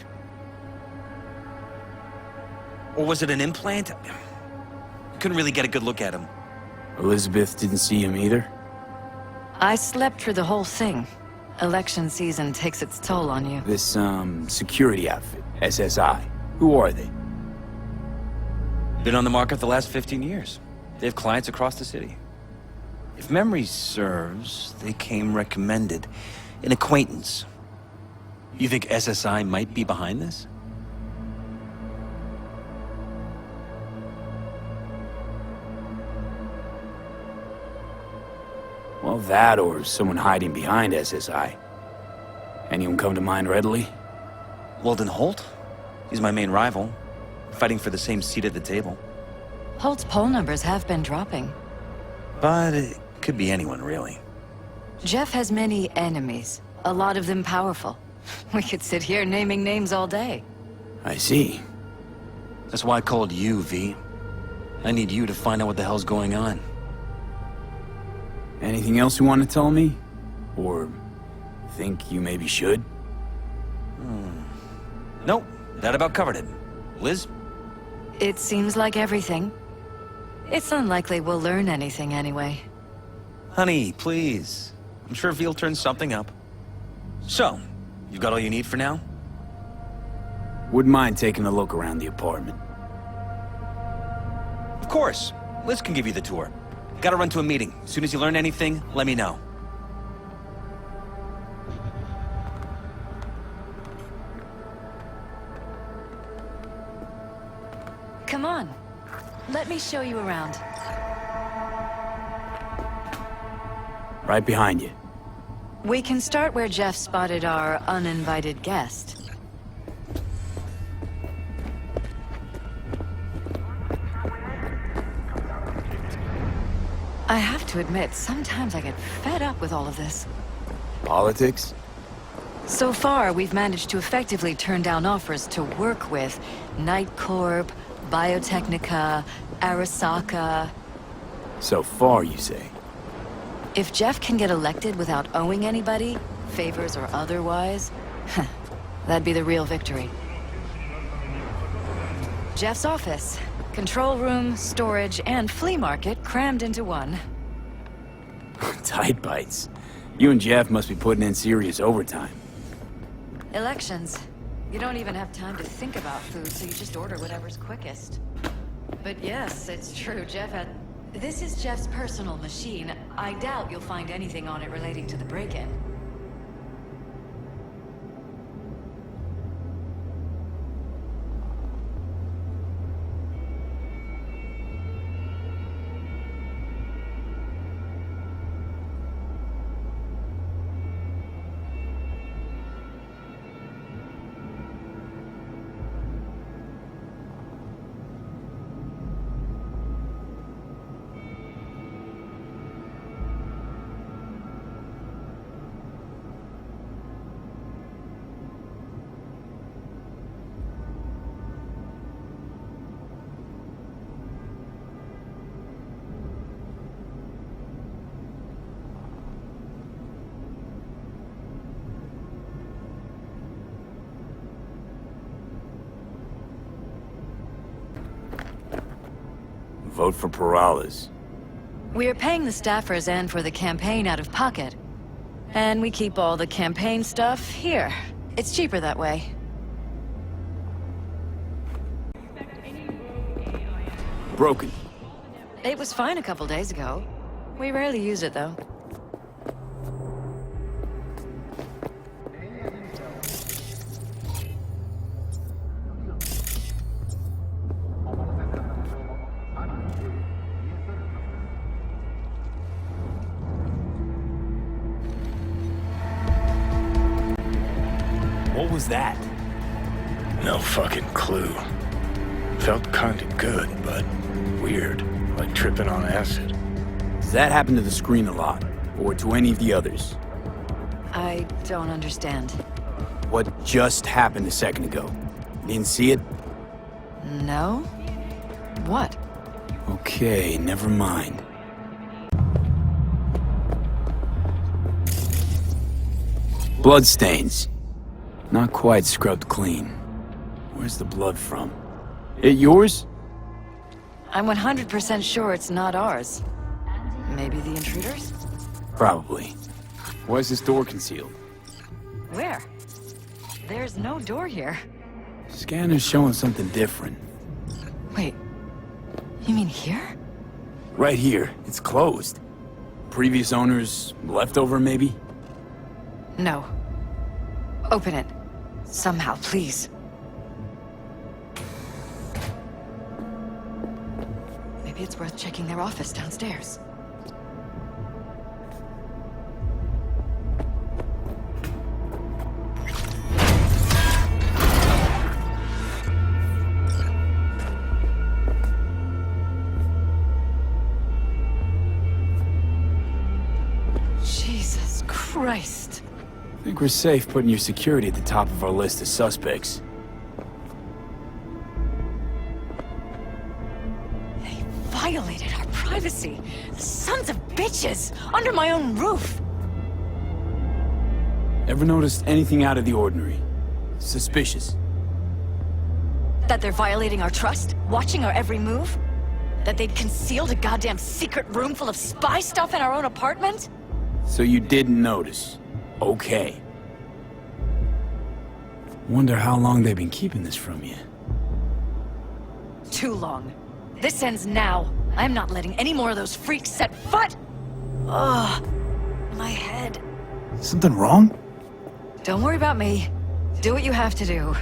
Speaker 4: Or was it an implant? Couldn't really get a good look at him.
Speaker 2: Elizabeth didn't see him either?
Speaker 1: I slept through the whole thing. Election season takes its toll on you.
Speaker 2: This, security outfit, SSI. Who are they?
Speaker 4: Been on the market the last 15 years. They have clients across the city. If memory serves, they came recommended. An acquaintance. You think SSI might be behind this?
Speaker 2: Well, that or someone hiding behind SSI. Anyone come to mind readily?
Speaker 4: Weldon Holt? He's my main rival. Fighting for the same seat at the table.
Speaker 1: Holt's poll numbers have been dropping.
Speaker 4: But it could be anyone, really.
Speaker 1: Jeff has many enemies. A lot of them powerful. We could sit here naming names all day.
Speaker 2: I see.
Speaker 4: That's why I called you, V. I need you to find out what the hell's going on.
Speaker 2: Anything else you want to tell me? Or think you maybe should?
Speaker 4: Nope, that about covered it. Liz?
Speaker 1: It seems like everything. It's unlikely we'll learn anything anyway.
Speaker 4: Honey, please. I'm sure V'll turn something up. So, you got all you need for now?
Speaker 2: Wouldn't mind taking a look around the apartment.
Speaker 4: Of course. Liz can give you the tour. Gotta run to a meeting. As soon as you learn anything, let me know.
Speaker 1: Come on. Let me show you around.
Speaker 2: Right behind you.
Speaker 1: We can start where Jeff spotted our uninvited guest. I have to admit, sometimes I get fed up with all of this.
Speaker 2: Politics?
Speaker 1: So far, we've managed to effectively turn down offers to work with Night Corp, Biotechnica, Arasaka.
Speaker 2: So far, you say?
Speaker 1: If Jeff can get elected without owing anybody, favors or otherwise, that'd be the real victory. Jeff's office. Control room, storage, and flea market crammed into one.
Speaker 2: Tight bites. You and Jeff must be putting in serious overtime.
Speaker 1: Elections. You don't even have time to think about food, so you just order whatever's quickest. But yes, it's true, Jeff had... This is Jeff's personal machine. I doubt you'll find anything on it relating to the break-in.
Speaker 2: Vote for Perales.
Speaker 1: We're paying the staffers and for the campaign out of pocket. And we keep all the campaign stuff here. It's cheaper that way.
Speaker 2: Broken.
Speaker 1: It was fine a couple days ago. We rarely use it, though.
Speaker 2: What was that?
Speaker 5: No fucking clue. Felt kinda good, but weird. Like tripping on acid.
Speaker 2: Does that happen to the screen a lot? Or to any of the others?
Speaker 1: I don't understand.
Speaker 2: What just happened a second ago? Didn't see it?
Speaker 1: No? What?
Speaker 2: Okay, never mind. Bloodstains. Not quite scrubbed clean. Where's the blood from? It yours?
Speaker 1: I'm 100% sure it's not ours. Maybe the intruders?
Speaker 2: Probably. Why is this door concealed?
Speaker 1: Where? There's no door here.
Speaker 2: Scanner's showing something different.
Speaker 1: Wait, you mean here?
Speaker 2: Right here. It's closed. Previous owners, leftover maybe?
Speaker 1: No. Open it. Somehow, please. Maybe it's worth checking their office downstairs. Jesus Christ.
Speaker 2: I think we're safe putting your security at the top of our list of suspects.
Speaker 1: They violated our privacy. Sons of bitches! Under my own roof!
Speaker 2: Ever noticed anything out of the ordinary? Suspicious?
Speaker 1: That they're violating our trust? Watching our every move? That they'd concealed a goddamn secret room full of spy stuff in our own apartment?
Speaker 2: So you didn't notice. Okay. Wonder how long they've been keeping this from you.
Speaker 1: Too long. This ends now. I'm not letting any more of those freaks set foot! Ugh. My head.
Speaker 2: Something wrong?
Speaker 1: Don't worry about me. Do what you have to do.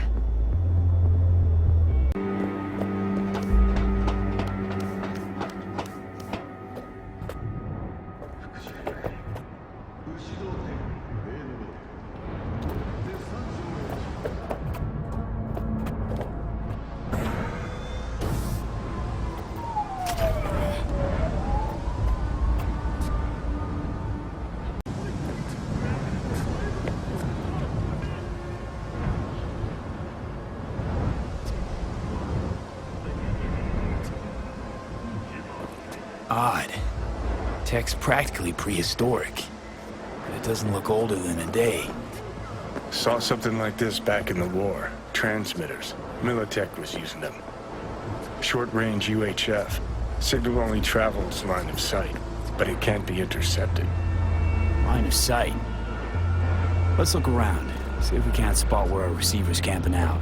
Speaker 2: Odd. Tech's practically prehistoric. But it doesn't look older than a day.
Speaker 5: Saw something like this back in the war. Transmitters. Militech was using them. Short-range UHF. Signal only travels line of sight, but it can't be intercepted.
Speaker 2: Line of sight. Let's look around. See if we can't spot where our receiver's camping out.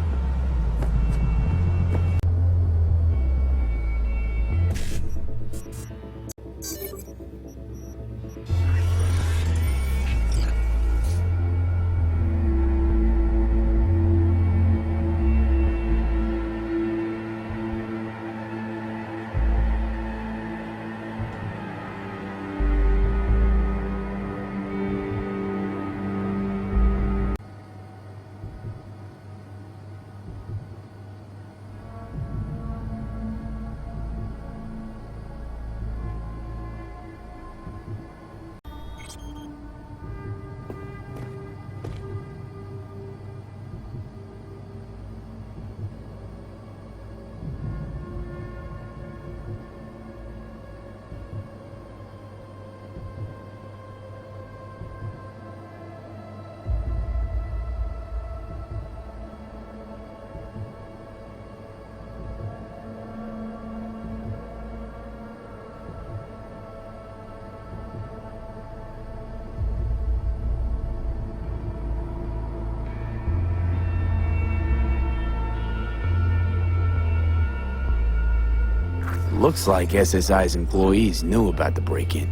Speaker 2: Looks like SSI's employees knew about the break-in.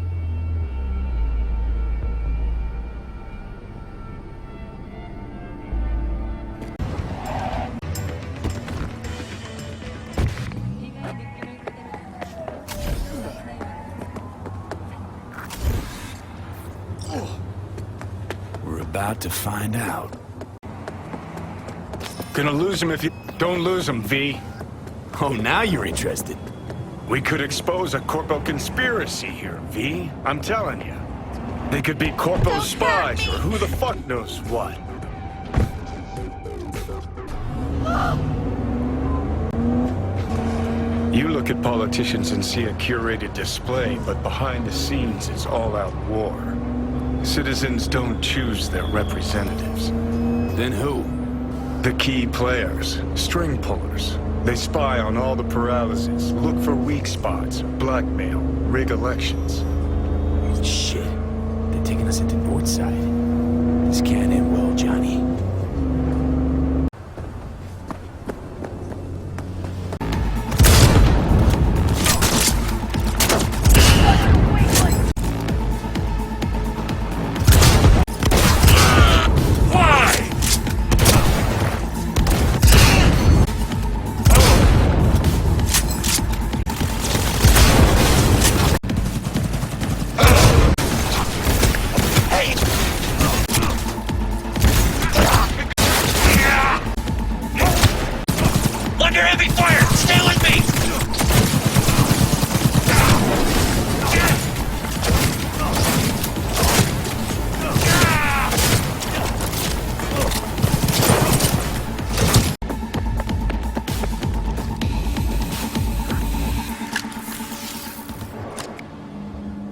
Speaker 2: We're about to find out.
Speaker 5: Gonna lose him if you... Don't lose him, V.
Speaker 2: Oh, now you're interested.
Speaker 5: We could expose a Corpo conspiracy here, V. I'm telling you. They could be Corpo spies or who the fuck knows what. You look at politicians and see a curated display, but behind the scenes it's all-out war. Citizens don't choose their representatives.
Speaker 2: Then who?
Speaker 5: The key players, string pullers. They spy on all the paralyses, look for weak spots, blackmail, rig elections.
Speaker 2: Shit. They're taking us into Northside. This can't end well, Johnny.
Speaker 15: Under heavy fire! Stay with me!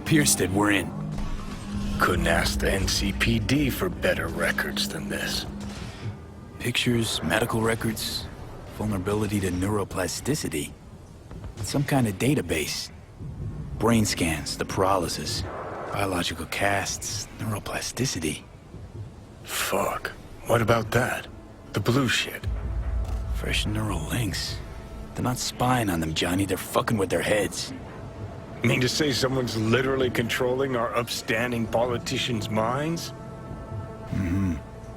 Speaker 2: Pierstead, we're in.
Speaker 5: Couldn't ask the NCPD for better records than this.
Speaker 2: Pictures, medical records, vulnerability to neuroplasticity. Some kind of database. Brain scans, the paralysis, biological casts, neuroplasticity.
Speaker 5: Fuck. What about that? The blue shit.
Speaker 2: Fresh neural links. They're not spying on them, Johnny. They're fucking with their heads.
Speaker 5: Mean to say someone's literally controlling our upstanding politicians' minds?
Speaker 2: Mm-hmm.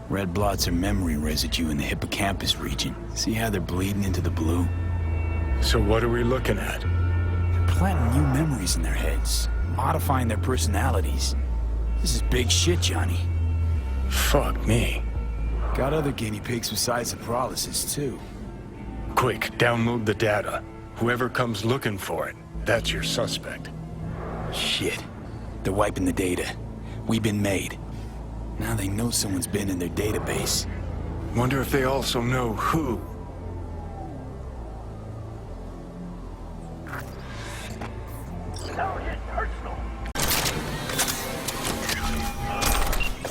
Speaker 2: Red blots are memory residue in the hippocampus region. See how they're bleeding into the blue?
Speaker 5: So what are we looking at?
Speaker 2: They're planting new memories in their heads, modifying their personalities. This is big shit, Johnny.
Speaker 5: Fuck me.
Speaker 2: Got other guinea pigs besides the paralysis, too.
Speaker 5: Quick, download the data. Whoever comes looking for it, that's your suspect.
Speaker 2: Shit. They're wiping the data. We've been made. Now they know someone's been in their database.
Speaker 5: Wonder if they also know who.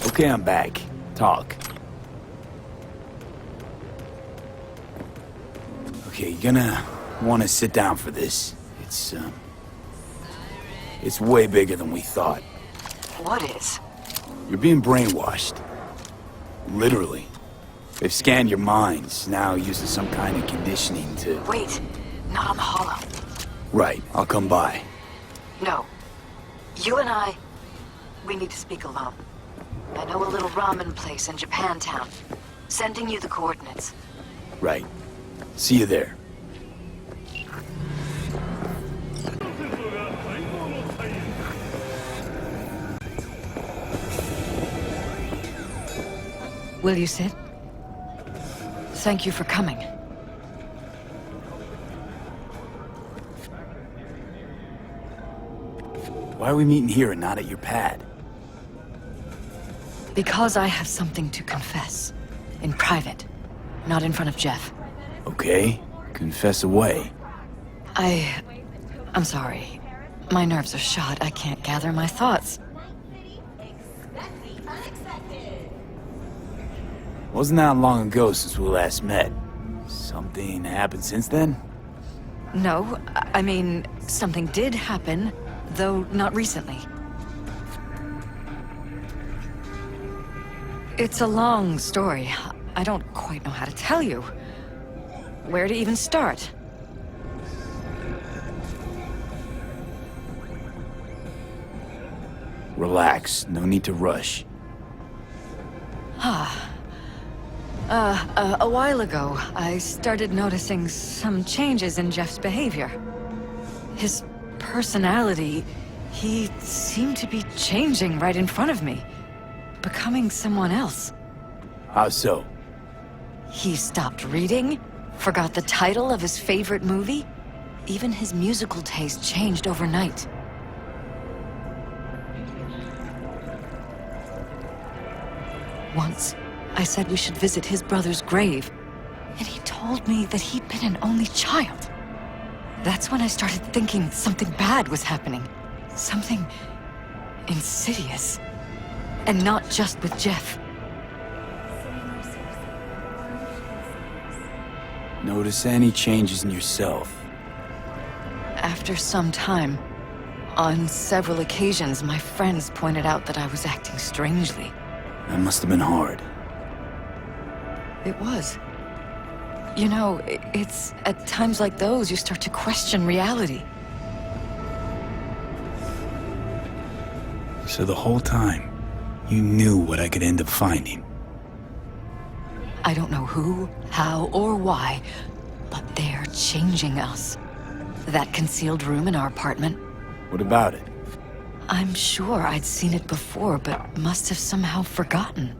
Speaker 2: Okay, I'm back. Talk. Okay, you're gonna want to sit down for this. It's way bigger than we thought.
Speaker 1: What is?
Speaker 2: You're being brainwashed. Literally. They've scanned your minds, now using some kind of conditioning to...
Speaker 1: Wait, not on the holo.
Speaker 2: Right, I'll come by.
Speaker 1: No. You and I, we need to speak alone. I know a little ramen place in Japantown. Sending you the coordinates.
Speaker 2: Right. See you there.
Speaker 1: Will you sit? Thank you for coming.
Speaker 2: Why are we meeting here and not at your pad?
Speaker 1: Because I have something to confess. In private. Not in front of Jeff.
Speaker 2: Okay. Confess away.
Speaker 1: I'm sorry. My nerves are shot. I can't gather my thoughts.
Speaker 2: Wasn't that long ago since we last met? Something happened since then?
Speaker 1: No, I mean, something did happen, though not recently. It's a long story. I don't quite know how to tell you. Where to even start?
Speaker 2: Relax, no need to rush.
Speaker 1: A while ago, I started noticing some changes in Jeff's behavior. His personality, he seemed to be changing right in front of me. Becoming someone else.
Speaker 2: How so?
Speaker 1: He stopped reading, forgot the title of his favorite movie. Even his musical taste changed overnight. Once, I said we should visit his brother's grave, and he told me that he'd been an only child. That's when I started thinking something bad was happening. Something insidious. And not just with Jeff.
Speaker 2: Notice any changes in yourself?
Speaker 1: After some time, on several occasions, my friends pointed out that I was acting strangely.
Speaker 2: That must have been hard.
Speaker 1: It was. You know, it's at times like those you start to question reality.
Speaker 2: So the whole time, you knew what I could end up finding.
Speaker 1: I don't know who, how, or why, but they're changing us. That concealed room in our apartment.
Speaker 2: What about it?
Speaker 1: I'm sure I'd seen it before, but must have somehow forgotten.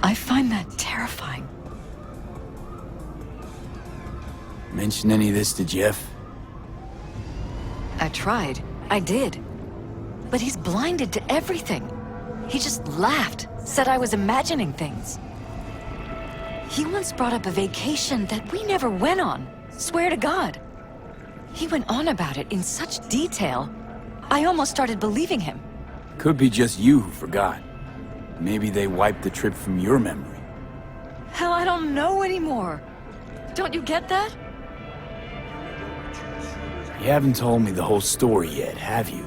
Speaker 1: I find that terrifying.
Speaker 2: Mention any of this to Jeff?
Speaker 1: I tried. I did. But he's blinded to everything. He just laughed, said I was imagining things. He once brought up a vacation that we never went on. Swear to God. He went on about it in such detail, I almost started believing him.
Speaker 2: Could be just you who forgot. Maybe they wiped the trip from your memory.
Speaker 1: Hell, I don't know anymore. Don't you get that?
Speaker 2: You haven't told me the whole story yet, have you?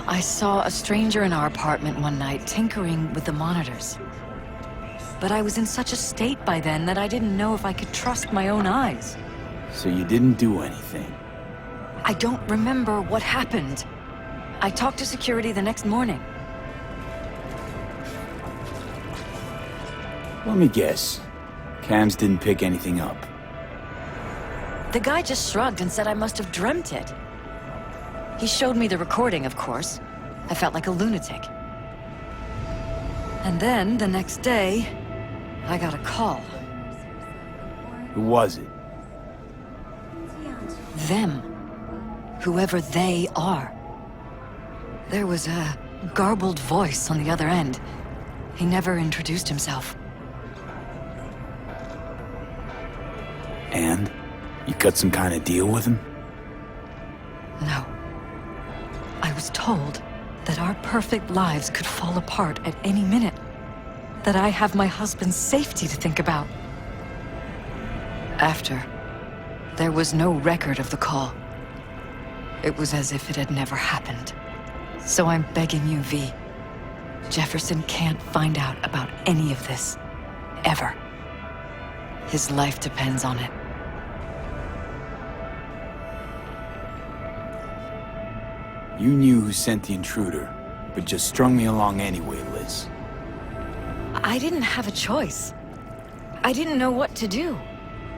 Speaker 1: I saw a stranger in our apartment one night tinkering with the monitors. But I was in such a state by then that I didn't know if I could trust my own eyes.
Speaker 2: So you didn't do anything?
Speaker 1: I don't remember what happened. I talked to security the next morning.
Speaker 2: Let me guess. Cams didn't pick anything up.
Speaker 1: The guy just shrugged and said I must have dreamt it. He showed me the recording, of course. I felt like a lunatic. And then, the next day, I got a call.
Speaker 2: Who was it?
Speaker 1: Them. Whoever they are. There was a garbled voice on the other end. He never introduced himself.
Speaker 2: And? You cut some kind of deal with him?
Speaker 1: No. I was told that our perfect lives could fall apart at any minute. That I have my husband's safety to think about. After, there was no record of the call. It was as if it had never happened. So I'm begging you, V. Jefferson can't find out about any of this. Ever. His life depends on it.
Speaker 2: You knew who sent the intruder, but just strung me along anyway, Liz.
Speaker 1: I didn't have a choice. I didn't know what to do.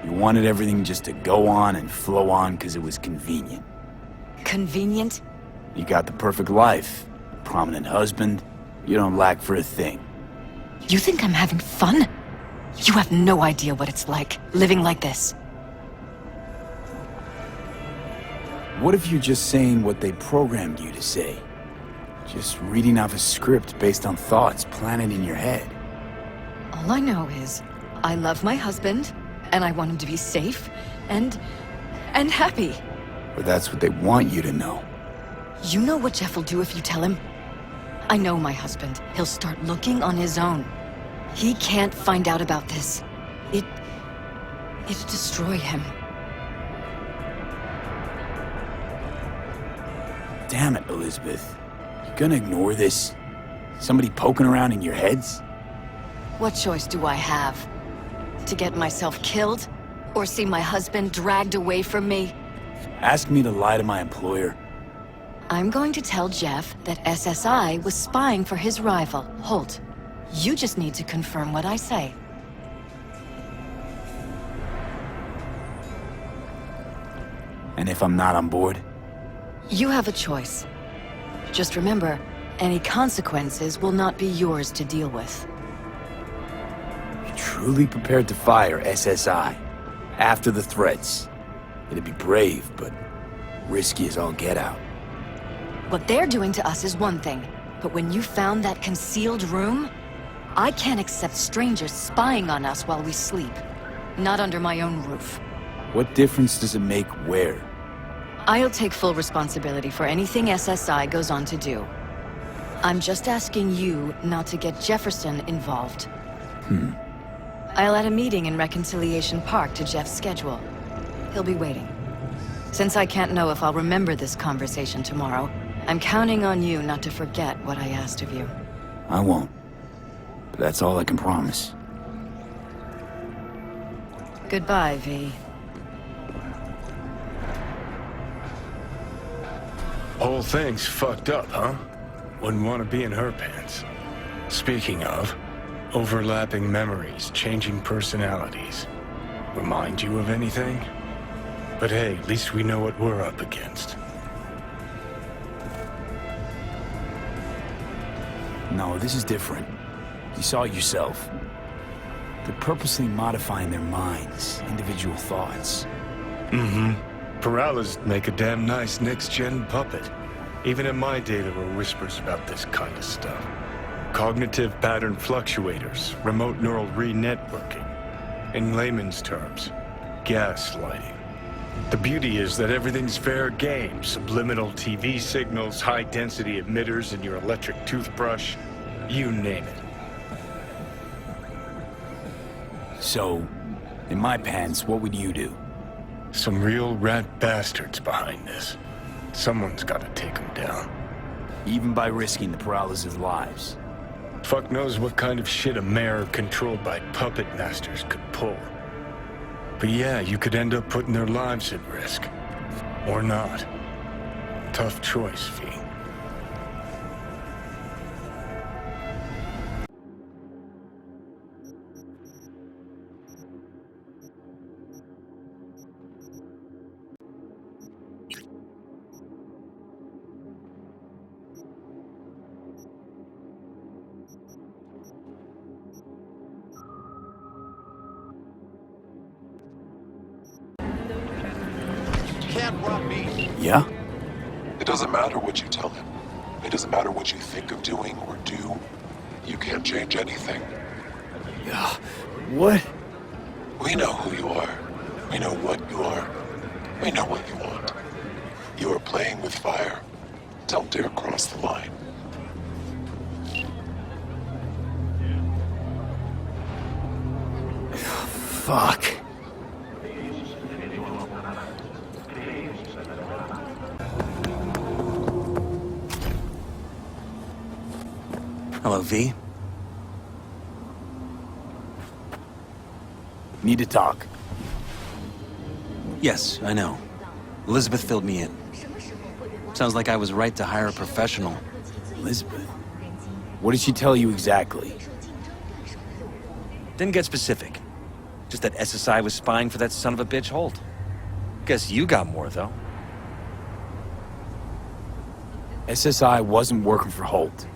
Speaker 2: You wanted everything just to go on and flow on because it was convenient.
Speaker 1: Convenient?
Speaker 2: You got the perfect life. Prominent husband. You don't lack for a thing.
Speaker 1: You think I'm having fun? You have no idea what it's like, living like this.
Speaker 2: What if you're just saying what they programmed you to say? Just reading off a script based on thoughts planted in your head.
Speaker 1: All I know is, I love my husband, and I want him to be safe, and happy.
Speaker 2: Or that's what they want you to know.
Speaker 1: You know what Jeff will do if you tell him? I know my husband. He'll start looking on his own. He can't find out about this. It'd destroy him.
Speaker 2: Damn it, Elizabeth. You gonna ignore this? Somebody poking around in your heads?
Speaker 1: What choice do I have? To get myself killed? Or see my husband dragged away from me?
Speaker 2: Ask me to lie to my employer.
Speaker 1: I'm going to tell Jeff that SSI was spying for his rival, Holt. You just need to confirm what I say.
Speaker 2: And if I'm not on board?
Speaker 1: You have a choice. Just remember, any consequences will not be yours to deal with.
Speaker 2: You're truly prepared to fire SSI after the threats. It'd be brave, but risky as all get out.
Speaker 1: What they're doing to us is one thing, but when you found that concealed room, I can't accept strangers spying on us while we sleep. Not under my own roof.
Speaker 2: What difference does it make where?
Speaker 1: I'll take full responsibility for anything SSI goes on to do. I'm just asking you not to get Jefferson involved.
Speaker 2: Hmm.
Speaker 1: I'll add a meeting in Reconciliation Park to Jeff's schedule. He'll be waiting. Since I can't know if I'll remember this conversation tomorrow, I'm counting on you not to forget what I asked of you.
Speaker 2: I won't. But that's all I can promise.
Speaker 1: Goodbye, V.
Speaker 5: Whole thing's fucked up, huh? Wouldn't want to be in her pants. Speaking of, overlapping memories, changing personalities. Remind you of anything? But hey, at least we know what we're up against.
Speaker 2: No, this is different. You saw it yourself. They're purposely modifying their minds, individual thoughts.
Speaker 5: Mm-hmm. Peralez make a damn nice next-gen puppet. Even in my day, there were whispers about this kind of stuff. Cognitive pattern fluctuators, remote neural re-networking. In layman's terms, gaslighting. The beauty is that everything's fair game. Subliminal TV signals, high-density emitters in your electric toothbrush. You name it.
Speaker 2: So, in my pants, what would you do?
Speaker 5: Some real rat bastards behind this. Someone's gotta take them down.
Speaker 2: Even by risking the Peralez's lives.
Speaker 5: Fuck knows what kind of shit a mayor controlled by puppet masters could pull. But yeah, you could end up putting their lives at risk. Or not. Tough choice, V.
Speaker 2: Yeah?
Speaker 17: It doesn't matter what you tell him. It doesn't matter what you think of doing or do. You can't change anything.
Speaker 2: What?
Speaker 17: We know who you are. We know what you are. We know what you want. You are playing with fire. Don't dare cross the line.
Speaker 2: Fuck.
Speaker 4: Hello, V.
Speaker 2: Need to talk.
Speaker 4: Yes, I know. Elizabeth filled me in. Sounds like I was right to hire a professional.
Speaker 2: Elizabeth? What did she tell you exactly?
Speaker 4: Didn't get specific. Just that SSI was spying for that son of a bitch Holt. Guess you got more, though.
Speaker 2: SSI wasn't working for Holt.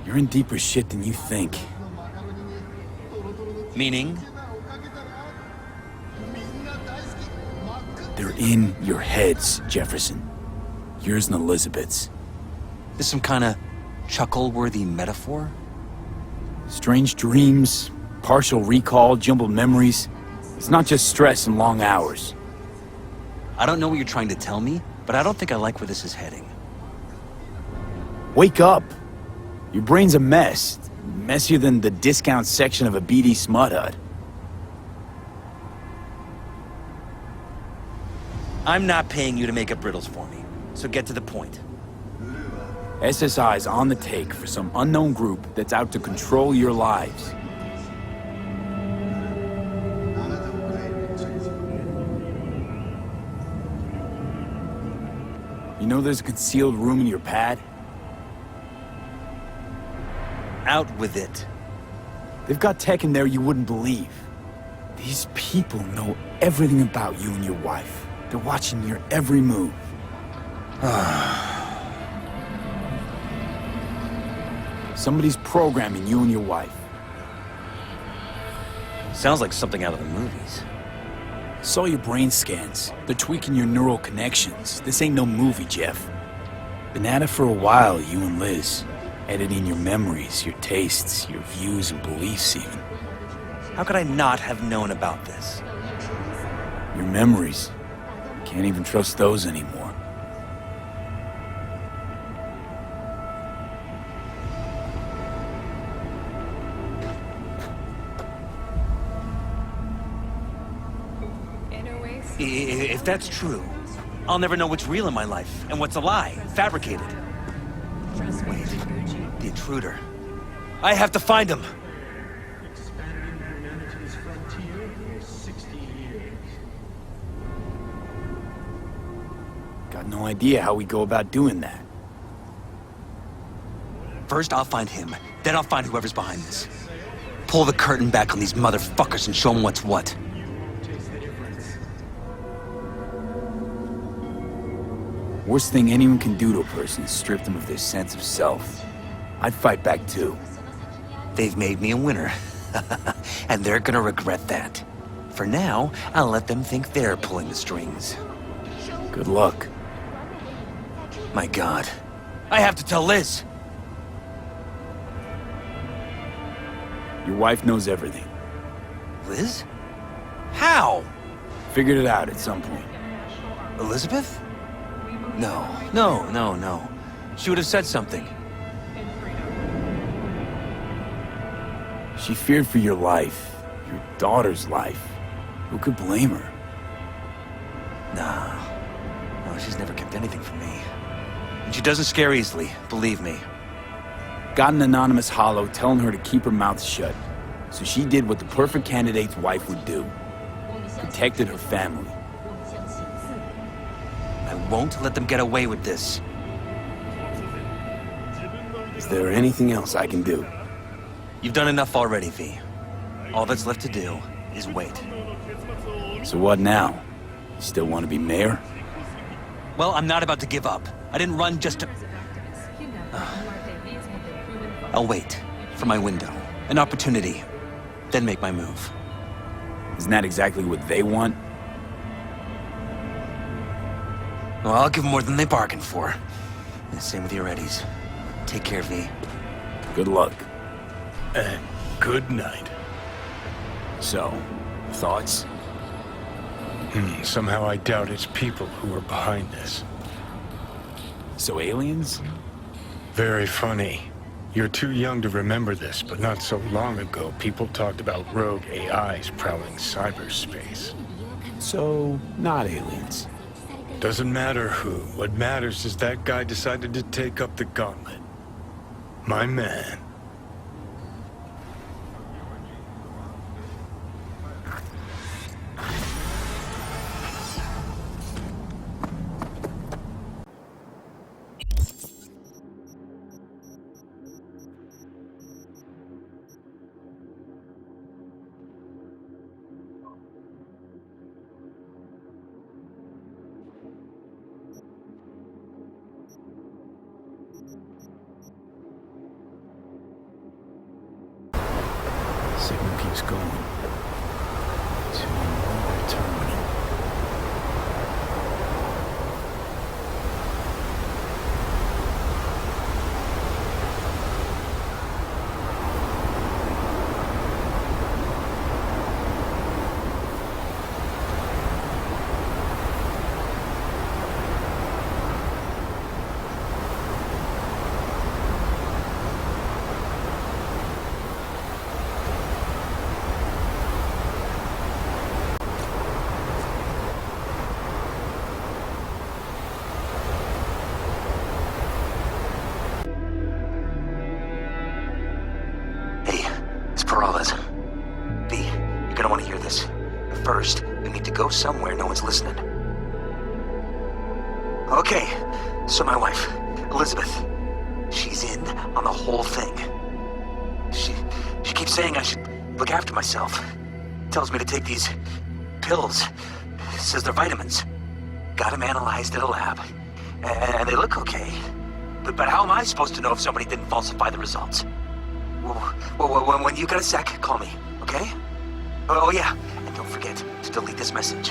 Speaker 2: You're in deeper shit than you think.
Speaker 4: Meaning?
Speaker 2: They're in your heads, Jefferson. Yours and Elizabeth's.
Speaker 4: This some kind of chuckle-worthy metaphor?
Speaker 2: Strange dreams, partial recall, jumbled memories. It's not just stress and long hours.
Speaker 4: I don't know what you're trying to tell me, but I don't think I like where this is heading.
Speaker 2: Wake up! Your brain's a mess. Messier than the discount section of a BD smut hut.
Speaker 4: I'm not paying you to make up riddles for me, so get to the point.
Speaker 2: SSI's on the take for some unknown group that's out to control your lives. You know there's a concealed room in your pad?
Speaker 4: Out with it.
Speaker 2: They've got tech in there you wouldn't believe. These people know everything about you and your wife. They're watching your every move. Somebody's programming you and your wife.
Speaker 4: Sounds like something out of the movies.
Speaker 2: Saw your brain scans. They're tweaking your neural connections. This ain't no movie, Jeff. Been at it for a while, you and Liz. Editing your memories, your tastes, your views and beliefs even.
Speaker 4: How could I not have known about this?
Speaker 2: Your memories. Can't even trust those anymore.
Speaker 4: If that's true, I'll never know what's real in my life and what's a lie, fabricated. Wait, the intruder. I have to find him!
Speaker 2: Got no idea how we go about doing that.
Speaker 4: First, I'll find him. Then I'll find whoever's behind this. Pull the curtain back on these motherfuckers and show them what's what.
Speaker 2: Worst thing anyone can do to a person is strip them of their sense of self. I'd fight back too.
Speaker 4: They've made me a winner. And they're gonna regret that. For now, I'll let them think they're pulling the strings.
Speaker 2: Good luck.
Speaker 4: My God. I have to tell Liz!
Speaker 2: Your wife knows everything.
Speaker 4: Liz? How?
Speaker 2: Figured it out at some point.
Speaker 4: Elizabeth? No. She would have said something.
Speaker 2: She feared for your life, your daughter's life. Who could blame her?
Speaker 4: No, she's never kept anything from me. And she doesn't scare easily, believe me.
Speaker 2: Got an anonymous holo telling her to keep her mouth shut. So she did what the perfect candidate's wife would do. Protected her family.
Speaker 4: I won't let them get away with this.
Speaker 2: Is there anything else I can do?
Speaker 4: You've done enough already, V. All that's left to do is wait.
Speaker 2: So what now? You still want to be mayor?
Speaker 4: Well, I'm not about to give up. I didn't run just to... I'll wait for my window, an opportunity, then make my move.
Speaker 2: Isn't that exactly what they want?
Speaker 4: Well, I'll give them more than they bargained for. And same with your Eddies. Take care, V.
Speaker 2: Good luck.
Speaker 5: And good night.
Speaker 2: So, thoughts?
Speaker 5: Somehow I doubt it's people who are behind this.
Speaker 2: So aliens?
Speaker 5: Very funny. You're too young to remember this, but not so long ago, people talked about rogue AIs prowling cyberspace.
Speaker 2: So, not aliens.
Speaker 5: Doesn't matter who. What matters is that guy decided to take up the gauntlet. My man.
Speaker 2: Signal keeps going. To another terminal.
Speaker 4: First, we need to go somewhere no one's listening. Okay, so my wife, Elizabeth, she's in on the whole thing. She keeps saying I should look after myself. Tells me to take these pills. Says they're vitamins. Got them analyzed at a lab. And they look okay. But how am I supposed to know if somebody didn't falsify the results? When you got a sec, call me, okay? Oh yeah, and don't forget to delete this message.